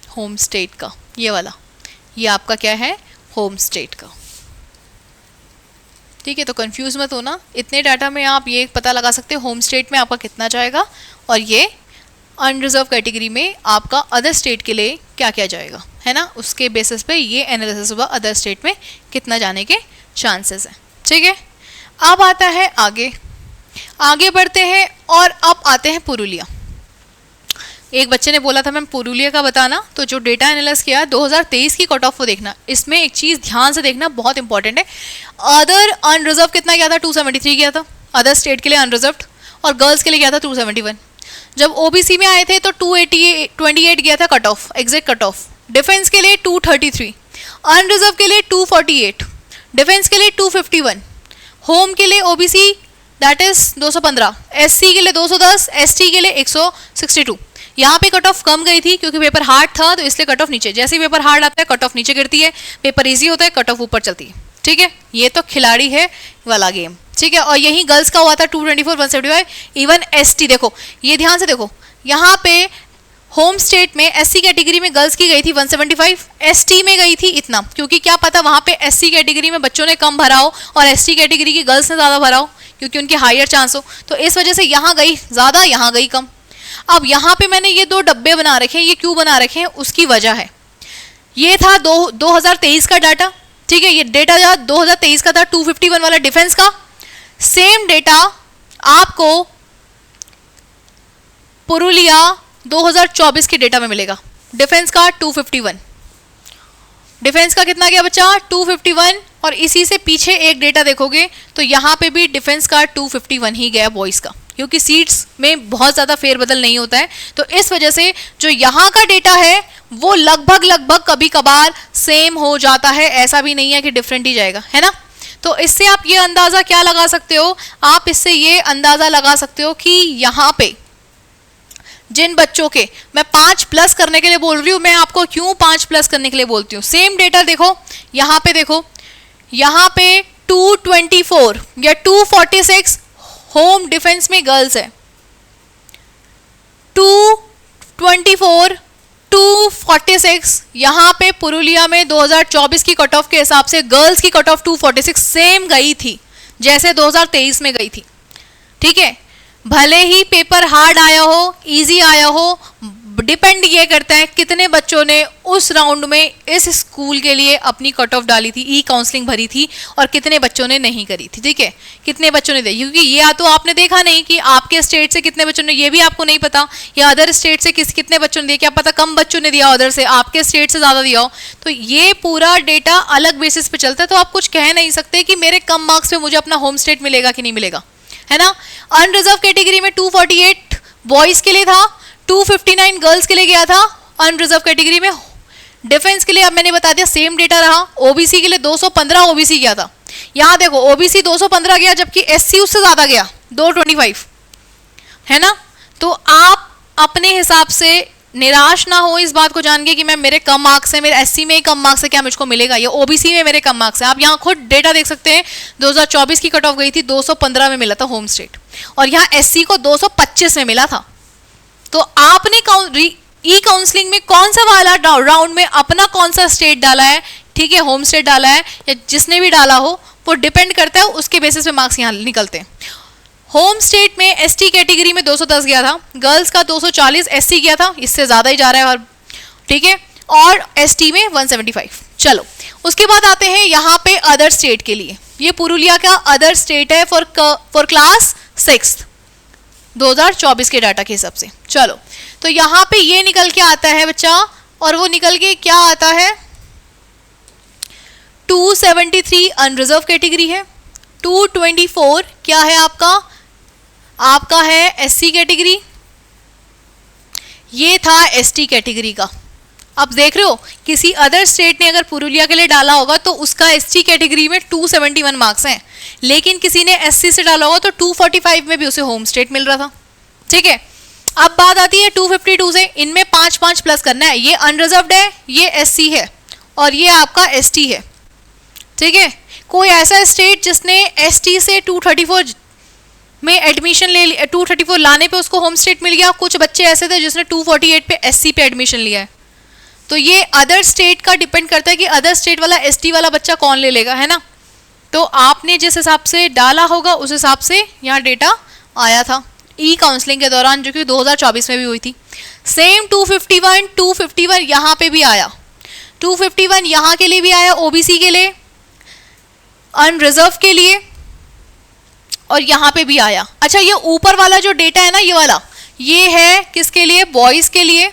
होम स्टेट का, ये वाला, ये आपका क्या है, होम स्टेट का, ठीक है। तो कंफ्यूज मत होना, इतने डाटा में आप ये पता लगा सकते हो होम स्टेट में आपका कितना जाएगा और ये अनरिजर्व कैटेगरी में आपका अदर स्टेट के लिए क्या क्या जाएगा, है ना। उसके बेसिस पे ये एनालिसिस हुआ अदर स्टेट में कितना जाने के चांसेस हैं, ठीक है। अब आता है आगे बढ़ते हैं और अब आते हैं पुरुलिया। एक बच्चे ने बोला था मैम पुरुलिया का बताना, तो जो डेटा एनालाइज किया 2023 की कट ऑफ को देखना। इसमें एक चीज़ ध्यान से देखना, बहुत इंपॉर्टेंट है। अदर अनरिजर्व कितना गया था, 273 गया था अदर स्टेट के लिए अनरिजर्व्ड, और गर्ल्स के लिए गया था 271। जब ओबीसी में आए थे तो 228 गया था cut off, exact cut off. Defence के लिए 233, अनरिजर्व के लिए 248, डिफेंस के लिए 251, होम के लिए ओबीसी दैट इज 215, एससी के लिए 210, एसटी के लिए 162। यहाँ पे कट ऑफ कम गई थी क्योंकि पेपर हार्ड था, तो इसलिए कट ऑफ नीचे। जैसे ही पेपर हार्ड आता है कट ऑफ नीचे गिरती है, पेपर इजी होता है कट ऑफ ऊपर चलती है। ठीक है, ये तो खिलाड़ी है वाला गेम। ठीक है, और यही गर्ल्स का हुआ था 224, 175। इवन एसटी देखो, ये ध्यान से देखो, यहाँ पे होम स्टेट में एससी कैटेगरी में गर्ल्स की गई थी 175, एसटी में गई थी इतना, क्योंकि क्या पता वहाँ पे एससी कैटेगरी में बच्चों ने कम भरा हो और एसटी कैटेगरी की गर्ल्स ने ज़्यादा भरा हो, क्योंकि उनकी हायर चांस हो, तो इस वजह से यहाँ गई ज़्यादा, यहाँ गई कम। अब यहाँ पे मैंने ये 2 डब्बे बना रखे हैं, ये क्यों बना रखे हैं उसकी वजह है। ये था 2023 का डाटा। ठीक है, ये डेटा 2023 का था, 251 वाला डिफेंस का। सेम डेटा आपको पुरुलिया 2024 के डेटा में मिलेगा। डिफेंस का 251, डिफेंस का कितना गया बच्चा 251, और इसी से पीछे एक डेटा देखोगे तो यहाँ पे भी डिफेंस का 251 ही गया बॉयज़ का, क्योंकि सीट्स में बहुत ज़्यादा फेरबदल नहीं होता है, तो इस वजह से जो यहाँ का डेटा है वो लगभग कभी कभार सेम हो जाता है, ऐसा भी नहीं है कि डिफरेंट ही जाएगा, है ना। तो इससे आप ये अंदाज़ा क्या लगा सकते हो, आप इससे ये अंदाज़ा लगा सकते हो कि यहाँ पे जिन बच्चों के मैं 5+ करने के लिए बोल रही हूँ, मैं आपको क्यों 5+ करने के लिए बोलती हूँ। सेम डेटा देखो, यहाँ पे देखो, यहाँ पे 224 या 246 होम डिफेंस में गर्ल्स है, 224 246 यहाँ पे पुरुलिया में 2024 की कट ऑफ के हिसाब से गर्ल्स की कट ऑफ 246 सेम गई थी जैसे 2023 में गई थी। ठीक है, भले ही पेपर हार्ड आया हो इजी आया हो, डिपेंड ये करता है कितने बच्चों ने उस राउंड में इस स्कूल के लिए अपनी कट ऑफ डाली थी, ई काउंसलिंग भरी थी, और कितने बच्चों ने नहीं करी थी। ठीक है, कितने बच्चों ने दी, क्योंकि ये तो आपने देखा नहीं कि आपके स्टेट से कितने बच्चों ने, ये भी आपको नहीं पता, या अदर स्टेट से कितने बच्चों ने दिया, क्या पता कम बच्चों ने दिया अदर से, आपके स्टेट से ज़्यादा दिया हो, तो ये पूरा डेटा अलग बेसिस पे चलता है। तो आप कुछ कह नहीं सकते कि मेरे कम मार्क्स पे मुझे अपना होम स्टेट मिलेगा कि नहीं मिलेगा, है ना। अनरिजर्व कैटेगरी में 248 बॉयज़ के लिए था, 259 गर्ल्स के लिए गया था अनरिजर्व कैटेगरी में। डिफेंस के लिए अब मैंने बता दिया सेम डेटा रहा। ओबीसी के लिए 215 ओबीसी गया था, यहाँ देखो ओबीसी 215 गया, जबकि एससी उससे ज़्यादा गया 225, है ना। तो आप अपने हिसाब से निराश ना हो इस बात को जान के कि मैं मेरे कम मार्क्स है, मेरे एससी में ही कम मार्क्स है, क्या मुझको मिलेगा, या ओबीसी में मेरे कम मार्क्स है। आप यहाँ खुद डेटा देख सकते हैं, 2024 की कट ऑफ गई थी 215 में मिला था होम स्टेट, और यहाँ एससी को 225 में मिला था। तो आपने ई काउंसलिंग में कौन सा वाला राउंड में अपना कौन सा स्टेट डाला है, ठीक है, होम स्टेट डाला है, या जिसने भी डाला हो वो डिपेंड करता है, उसके बेसिस पे मार्क्स यहाँ निकलते हैं। होम स्टेट में एसटी कैटेगरी में 210 गया था, गर्ल्स का 240 एससी गया था, इससे ज़्यादा ही जा रहा है, और ठीक है, और एसटी में 175। चलो उसके बाद आते हैं यहाँ पे अदर स्टेट के लिए। ये पुरुलिया का अदर स्टेट है फॉर क्लास 6 2024 के डाटा के हिसाब से। चलो तो यहाँ पे ये निकल के आता है बच्चा, और वो निकल के क्या आता है 273 अनरिजर्व कैटेगरी है, 224 क्या है आपका है एससी कैटेगरी, ये था एसटी कैटेगरी का। अब देख रहे हो किसी अदर स्टेट ने अगर पुरुलिया के लिए डाला होगा तो उसका एसटी कैटेगरी में 271 मार्क्स हैं, लेकिन किसी ने एससी से डाला होगा तो 245 में भी उसे होम स्टेट मिल रहा था। ठीक है, अब बात आती है 252 से, इनमें 5-5 प्लस करना है। ये अनरिजर्व्ड है, ये एससी है, और ये आपका एसटी है। ठीक है, कोई ऐसा स्टेट जिसने एसटी से 234 में एडमिशन ले लिया, 234 लाने पे उसको होम स्टेट मिल गया। कुछ बच्चे ऐसे थे जिसने 248 पे एससी पे एडमिशन लिया है। तो ये अदर स्टेट का डिपेंड करता है कि अदर स्टेट वाला एसटी वाला बच्चा कौन ले लेगा, है ना। तो आपने जिस हिसाब से डाला होगा उस हिसाब से यहाँ डेटा आया था ई काउंसलिंग के दौरान, जो कि 2024 में भी हुई थी। सेम 251 यहाँ पे भी आया, 251 यहाँ के लिए भी आया, ओबीसी के लिए, अनरिजर्व के लिए, और यहाँ पे भी आया। अच्छा, ये ऊपर वाला जो डेटा है ना, ये वाला, ये है किसके लिए, बॉयज़ के लिए,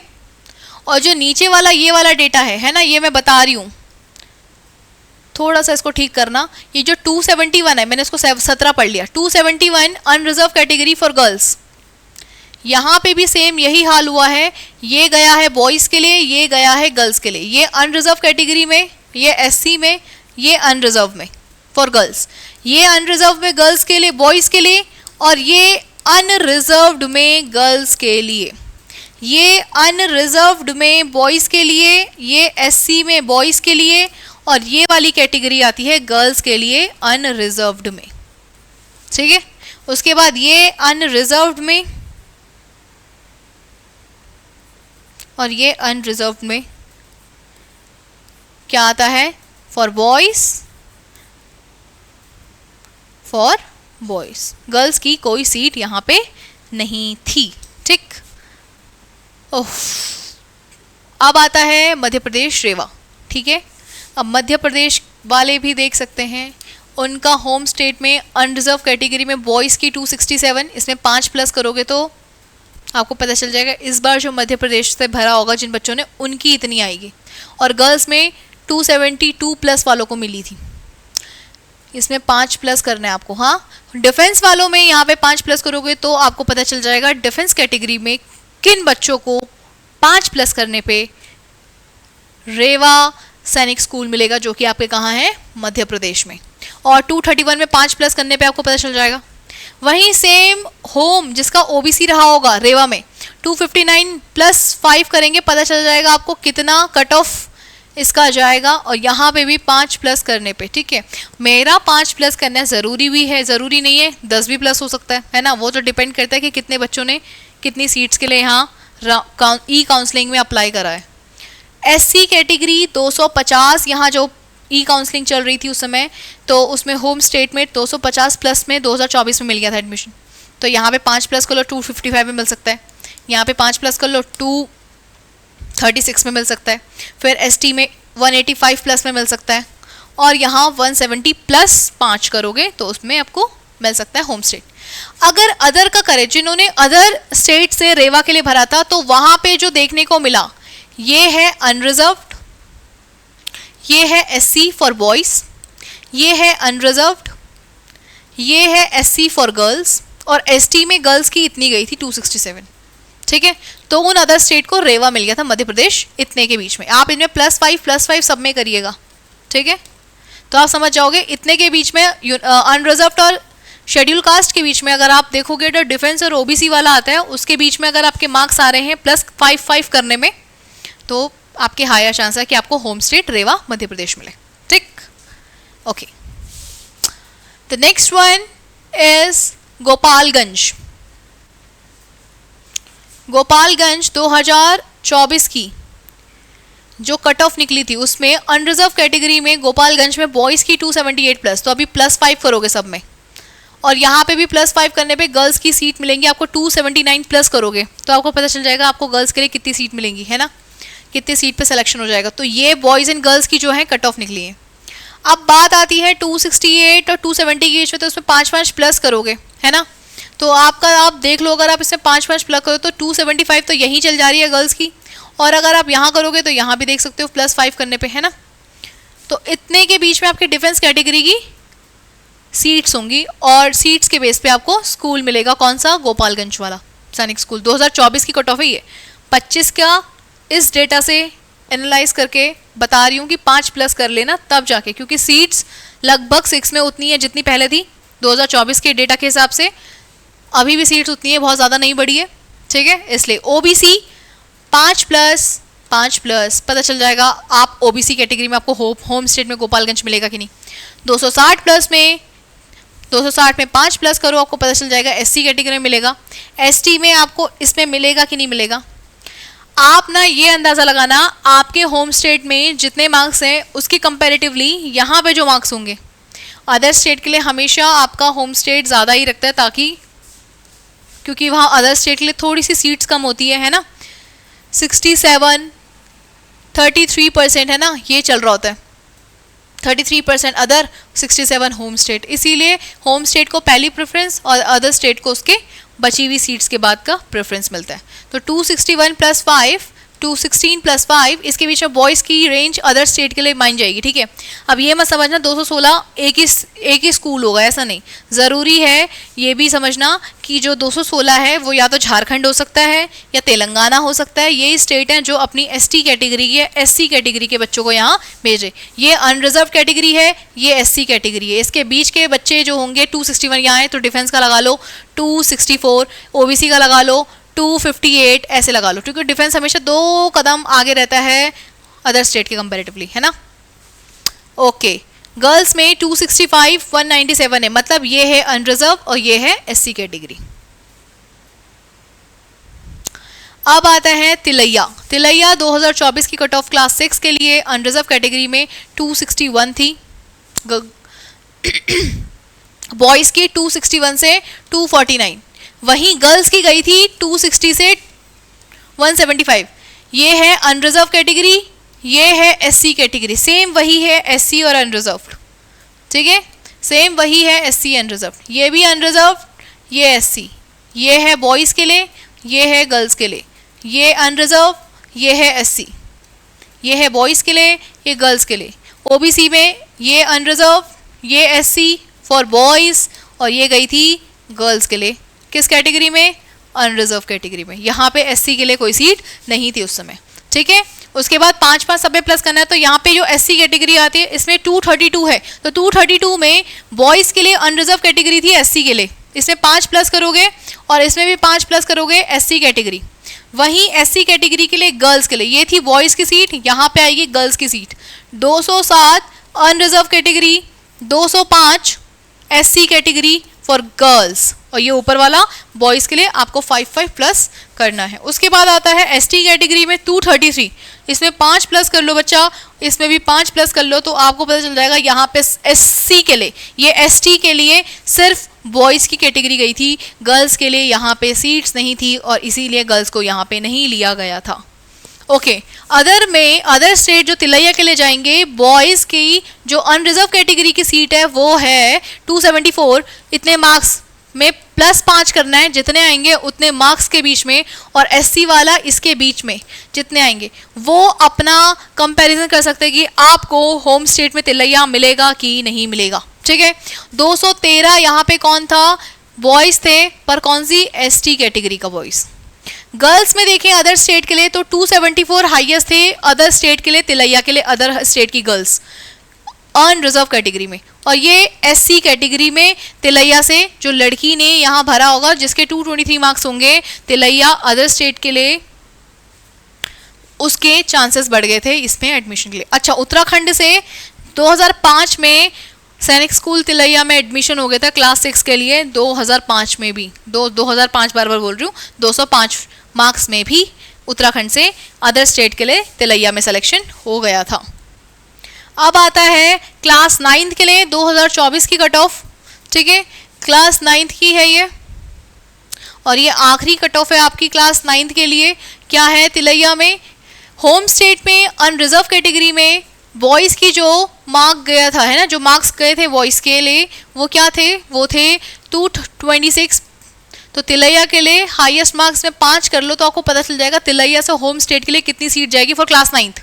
और जो नीचे वाला ये वाला डेटा है ना, ये मैं बता रही हूँ, थोड़ा सा इसको ठीक करना। ये जो 271 है, मैंने इसको 17 पढ़ लिया, 271 अनरिजर्व कैटेगरी फॉर गर्ल्स, यहाँ पे भी सेम यही हाल हुआ है। ये गया है बॉयज़ के लिए, ये गया है गर्ल्स के लिए, ये अनरिजर्व कैटेगरी में, ये एससी में, ये अनरिजर्व में फॉर गर्ल्स, ये अनरिजर्व में गर्ल्स के लिए, बॉयज़ के लिए, और ये अनरिजर्व्ड में गर्ल्स के लिए, ये अनरिजर्व्ड में बॉयज़ के लिए, ये एससी में बॉयज़ के लिए, और ये वाली कैटेगरी आती है गर्ल्स के लिए अनरिजर्व्ड में। ठीक है, उसके बाद ये अनरिजर्व्ड में और ये अनरिजर्व्ड में क्या आता है, for boys, for boys. Girls की कोई सीट यहाँ पे नहीं थी। ठीक, ओह, अब आता है मध्य प्रदेश रेवा। ठीक है, अब मध्य प्रदेश वाले भी देख सकते हैं, उनका होम स्टेट में अनरिजर्व कैटेगरी में बॉयज़ की 267, इसमें 5 प्लस करोगे तो आपको पता चल जाएगा इस बार जो मध्य प्रदेश से भरा होगा जिन बच्चों ने, उनकी इतनी आएगी। और गर्ल्स में 272 प्लस वालों को मिली थी, इसमें 5 प्लस करना है आपको। हाँ, डिफेंस वालों में यहाँ पे 5 प्लस करोगे तो आपको पता चल जाएगा डिफेंस कैटेगरी में किन बच्चों को 5 प्लस करने पे रेवा सैनिक स्कूल मिलेगा, जो कि आपके कहाँ है, मध्य प्रदेश में। और 231 में 5 प्लस करने पे आपको पता चल जाएगा। वहीं सेम होम जिसका ओबीसी रहा होगा रेवा में 259 प्लस 5 करेंगे, पता चल जाएगा आपको कितना कट ऑफ इसका जाएगा। और यहाँ पे भी 5 प्लस करने पे, ठीक है, मेरा 5 प्लस करना ज़रूरी भी है, ज़रूरी नहीं है 10 भी प्लस हो सकता है ना, वो तो डिपेंड करता है कि कितने बच्चों ने कितनी सीट्स के लिए यहाँ ई काउंसलिंग में अप्लाई करा है। एससी कैटेगरी 250, यहाँ जो ई काउंसलिंग चल रही थी उस समय, तो उसमें होम स्टेट में 250 प्लस में 2024 में मिल गया था एडमिशन, तो यहाँ पे 5 प्लस कर लो 255 में मिल सकता है, यहाँ पे 5 प्लस कर लो 236 में मिल सकता है, फिर एसटी में 185 प्लस में मिल सकता है, और यहाँ 170 प्लस 5 करोगे तो उसमें आपको मिल सकता है होम स्टेट। अगर अदर का करें, जिन्होंने अदर स्टेट से रेवा के लिए भरा था, तो वहाँ पे जो देखने को मिला ये है अनरिजर्व्ड, ये है एससी फॉर बॉयज़, ये है अनरिजर्व्ड, ये है एससी फॉर गर्ल्स, और एसटी में गर्ल्स की इतनी गई थी 267। ठीक है, तो उन अदर स्टेट को रेवा मिल गया था, मध्य प्रदेश इतने के बीच में। आप इनमें +5 सब में करिएगा, ठीक है, तो आप समझ जाओगे इतने के बीच में अनरिजर्व्ड और शेड्यूल कास्ट के बीच में अगर आप देखोगे तो डिफेंस और ओबीसी वाला आता है, उसके बीच में अगर आपके मार्क्स आ रहे हैं +5 करने में, तो आपके हायर चांस है कि आपको होम स्टेट रेवा मध्य प्रदेश मिले। ठीक, okay. The next one is Gopalganj. Gopalganj 2024 की जो कट ऑफ निकली थी उसमें अनरिजर्व कैटेगरी में गोपालगंज में बॉयज़ की 278 प्लस, तो अभी +5 करोगे सब में, और यहाँ पे भी +5 करने पे गर्ल्स की सीट मिलेंगी आपको 279 प्लस करोगे तो आपको पता चल जाएगा आपको गर्ल्स के लिए कितनी सीट मिलेंगी, है ना, कितनी सीट पे सिलेक्शन हो जाएगा। तो ये बॉयज़ एंड गर्ल्स की जो है कट ऑफ निकली है। अब बात आती है 268 और 270 की एज में, तो उसमें 5 प्लस करोगे, है ना, तो आपका आप देख लो अगर आप इसमें 5 प्लस करो तो 275 तो यहीं चल जा रही है गर्ल्स की, और अगर आप यहाँ करोगे तो यहाँ भी देख सकते हो +5 करने पे, है ना, तो इतने के बीच में आपके डिफेंस कैटेगरी की सीट्स होंगी, और सीट्स के बेस पे आपको स्कूल मिलेगा। कौन सा? गोपालगंज वाला सैनिक स्कूल। 2024 की कट ऑफ है ये। 25 का इस डेटा से एनालाइज करके बता रही हूँ कि 5 प्लस कर लेना तब जाके, क्योंकि सीट्स लगभग 6 में उतनी है जितनी पहले थी 2024 के डेटा के हिसाब से, अभी भी सीट्स उतनी है, बहुत ज़्यादा नहीं बढ़ी है, ठीक है। इसलिए ओबीसी 5 प्लस पता चल जाएगा आप ओबीसी कैटेगरी में आपको होम स्टेट में गोपालगंज मिलेगा कि नहीं। 260 में 5 प्लस करो आपको पता चल जाएगा एससी कैटेगरी में मिलेगा। एसटी में आपको इसमें मिलेगा कि नहीं मिलेगा, आप ना ये अंदाज़ा लगाना आपके होम स्टेट में जितने मार्क्स हैं उसकी कंपैरेटिवली यहाँ पे जो मार्क्स होंगे अदर स्टेट के लिए हमेशा आपका होम स्टेट ज़्यादा ही रखता है, ताकि क्योंकि वहाँ अदर स्टेट के लिए थोड़ी सी सीट्स कम होती है ना, 33% है ना, ये चल रहा होता है 33% अदर, 67 होम स्टेट, इसीलिए होम स्टेट को पहली प्रेफरेंस और अदर स्टेट को उसके बची हुई सीट्स के बाद का प्रेफरेंस मिलता है। तो 261 + 5 216 + 5, इसके बीच में बॉयज़ की रेंज अदर स्टेट के लिए मानी जाएगी, ठीक है। अब ये मत समझना 216 एक ही स्कूल होगा, ऐसा नहीं, ज़रूरी है ये भी समझना कि जो 216 है वो या तो झारखंड हो सकता है या तेलंगाना हो सकता है। ये स्टेट हैं जो अपनी ST कैटेगरी की या SC कैटेगरी के बच्चों को यहाँ भेजे। ये अनरिजर्व कैटेगरी है, ये SC कैटेगरी है। इसके बीच के बच्चे जो होंगे 261 यहाँ है तो डिफेंस का लगा लो, 264 OBC का लगा लो, 258 ऐसे लगा लो, क्योंकि डिफेंस हमेशा 2 कदम आगे रहता है अदर स्टेट के कंपैरेटिवली, है ना। ओके, गर्ल्स में 265 197 है, मतलब ये है अनरिजर्व और ये है SC कैटेगरी। अब आता है तिलैया। तिलैया 2024 की कट ऑफ क्लास 6 के लिए अनरिजर्व कैटेगरी में 261 थी, बॉयज़ की 261 से 249, वहीं गर्ल्स की गई थी 260 से 175। ये है अनरिजर्व कैटेगरी, ये है SC कैटेगरी, सेम वही है SC और अनरिजर्व, ठीक है, सेम वही है SC अनरिजर्व। ये भी अनरिजर्व, ये SC, ये है बॉयज़ के लिए, ये है गर्ल्स के लिए, ये अनरिजर्व, ये है SC, ये है बॉयज़ के लिए, ये गर्ल्स के लिए। OBC में ये अनरिजर्व, ये SC फॉर बॉयज़ और ये गई थी गर्ल्स के लिए, किस कैटेगरी में, अनरिजर्व कैटेगरी में। यहाँ पे SC के लिए कोई सीट नहीं थी उस समय, ठीक है। उसके बाद 5 सब में प्लस करना है, तो यहाँ पे जो SC कैटेगरी आती है इसमें 232 है, तो 232 में बॉयज़ के लिए अनरिजर्व कैटेगरी थी SC के लिए, इसमें 5 प्लस करोगे और इसमें भी 5 प्लस करोगे SC कैटेगरी। वहीं SC कैटेगरी के लिए गर्ल्स के लिए ये थी बॉयज़ की सीट, यहाँ पे आएगी गर्ल्स की सीट। 207 unreserve category, 205 SC category for girls, और ये ऊपर वाला बॉयज़ के लिए आपको 5 प्लस करना है। उसके बाद आता है ST कैटेगरी में 233, इसमें 5 प्लस कर लो बच्चा, इसमें भी 5 प्लस कर लो, तो आपको पता चल जाएगा यहाँ पे SC के लिए, ये ST के लिए सिर्फ बॉयज़ की कैटेगरी गई थी, गर्ल्स के लिए यहाँ पे सीट्स नहीं थी और इसीलिए गर्ल्स को यहाँ पे नहीं लिया गया था। ओके, अदर में अदर स्टेट जो तिलैया के लिए जाएंगे, बॉयज़ की जो अनरिजर्व कैटेगरी की सीट है वो है 274, इतने मार्क्स में प्लस 5 करना है, जितने आएंगे उतने मार्क्स के बीच में, और SC वाला इसके बीच में जितने आएंगे वो अपना कंपैरिजन कर सकते हैं कि आपको होम स्टेट में तिलैया मिलेगा कि नहीं मिलेगा, ठीक है। 213 यहाँ पे कौन था, बॉयज़ थे, पर कौन सी, ST कैटेगरी का बॉयज़। गर्ल्स में देखें अदर स्टेट के लिए तो 274 हाईएस्ट थे अदर स्टेट के लिए, तिलैया के लिए अदर स्टेट की गर्ल्स अनरिजर्व कैटेगरी में, और ये SC कैटेगरी में तिलैया से जो लड़की ने यहाँ भरा होगा जिसके 223 मार्क्स होंगे, तिलैया अदर स्टेट के लिए उसके चांसेस बढ़ गए थे इसमें एडमिशन के लिए। अच्छा, उत्तराखंड से 2005 में सैनिक स्कूल तिलैया में एडमिशन हो गया था क्लास 6 के लिए, 2005 में भी 2005 बार बोल रही हूँ, 205 मार्क्स में भी उत्तराखंड से अदर स्टेट के लिए तिलैया में सिलेक्शन हो गया था। अब आता है क्लास 9th के लिए 2024 की कट ऑफ, ठीक है, क्लास 9th की है ये, और ये आखिरी कट ऑफ है आपकी क्लास 9th के लिए। क्या है तिलैया में, होम स्टेट में अनरिजर्व कैटेगरी में बॉयज़ की जो मार्क गया था, है ना, जो मार्क्स गए थे बॉयज़ के लिए वो क्या थे, वो थे 226, तो तिलैया के लिए हाईएस्ट मार्क्स में 5 कर लो तो आपको पता चल जाएगा तिलैया से होम स्टेट के लिए कितनी सीट जाएगी फॉर क्लास 9th।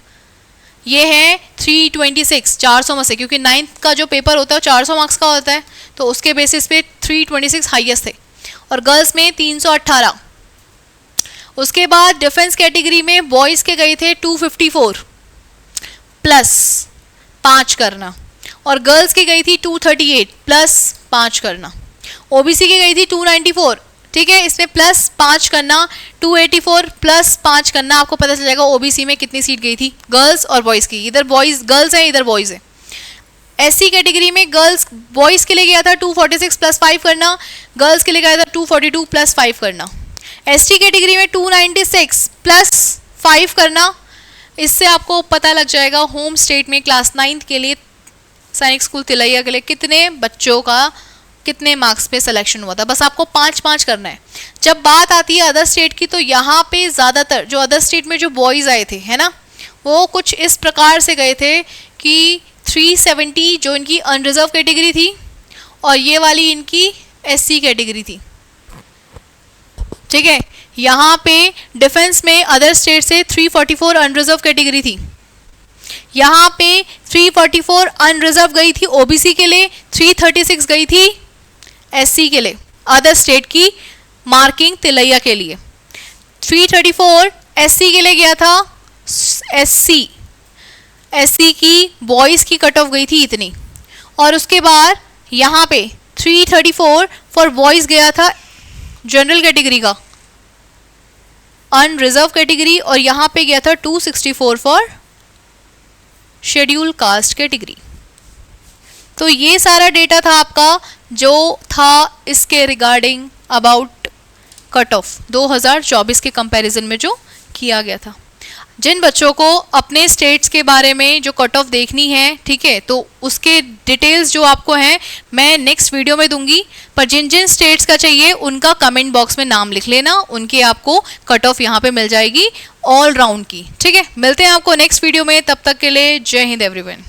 ये है 326, 400 में से, क्योंकि 9th का जो पेपर होता है 400 मार्क्स का होता है, तो उसके बेसिस पे 326 हाईएस्ट थे, और गर्ल्स में 318। उसके बाद डिफेंस कैटेगरी में बॉयज़ के गए थे 254 प्लस 5 करना, और गर्ल्स की गई थी 238 प्लस 5 करना। OBC की गई थी 294, ठीक है, इसमें प्लस 5 करना, 284 प्लस 5 करना, आपको पता चल जाएगा OBC में कितनी सीट गई थी गर्ल्स और बॉयज़ की। इधर बॉयज़ गर्ल्स है, इधर बॉयज़ है। SC कैटेगरी में गर्ल्स बॉयज़ के लिए गया था 246 प्लस 5 करना, गर्ल्स के लिए गया था 242 प्लस 5 करना। ST कैटेगरी में 296 प्लस 5 करना, इससे आपको पता लग जाएगा होम स्टेट में क्लास 9th के लिए सैनिक स्कूल तिलैया के लिए कितने बच्चों का कितने मार्क्स पे सिलेक्शन हुआ था। बस आपको 5-5 करना है। जब बात आती है अदर स्टेट की, तो यहाँ पे ज़्यादातर जो अदर स्टेट में जो बॉयज़ आए थे, है ना, वो कुछ इस प्रकार से गए थे कि 370 जो इनकी अनरिजर्व कैटेगरी थी, और ये वाली इनकी SC कैटेगरी थी, ठीक है। यहाँ पे डिफेंस में अदर स्टेट से 344 अनरिजर्व कैटेगरी थी, यहाँ पे 344 अनरिजर्व गई थी ओबीसी के लिए, 336 गई थी एससी के लिए, अदर स्टेट की मार्किंग तिलैया के लिए। 334 एससी के लिए गया था, एससी की बॉयज़ की कट ऑफ गई थी इतनी, और उसके बाद यहाँ पे 334 फॉर बॉयज़ गया था जनरल कैटेगरी का अनरिजर्व कैटेगरी, और यहाँ पे गया था 264 फॉर शेड्यूल कास्ट कैटेगरी। तो ये सारा डेटा था आपका जो था इसके रिगार्डिंग अबाउट कट ऑफ 2024 के कंपैरिजन में जो किया गया था। जिन बच्चों को अपने स्टेट्स के बारे में जो कट ऑफ देखनी है, ठीक है, तो उसके डिटेल्स जो आपको हैं मैं नेक्स्ट वीडियो में दूंगी, पर जिन जिन स्टेट्स का चाहिए उनका कमेंट बॉक्स में नाम लिख लेना, उनके आपको कट ऑफ यहाँ पे मिल जाएगी ऑल राउंड की। ठीक है, मिलते हैं आपको नेक्स्ट वीडियो में, तब तक के लिए जय हिंद एवरीवन।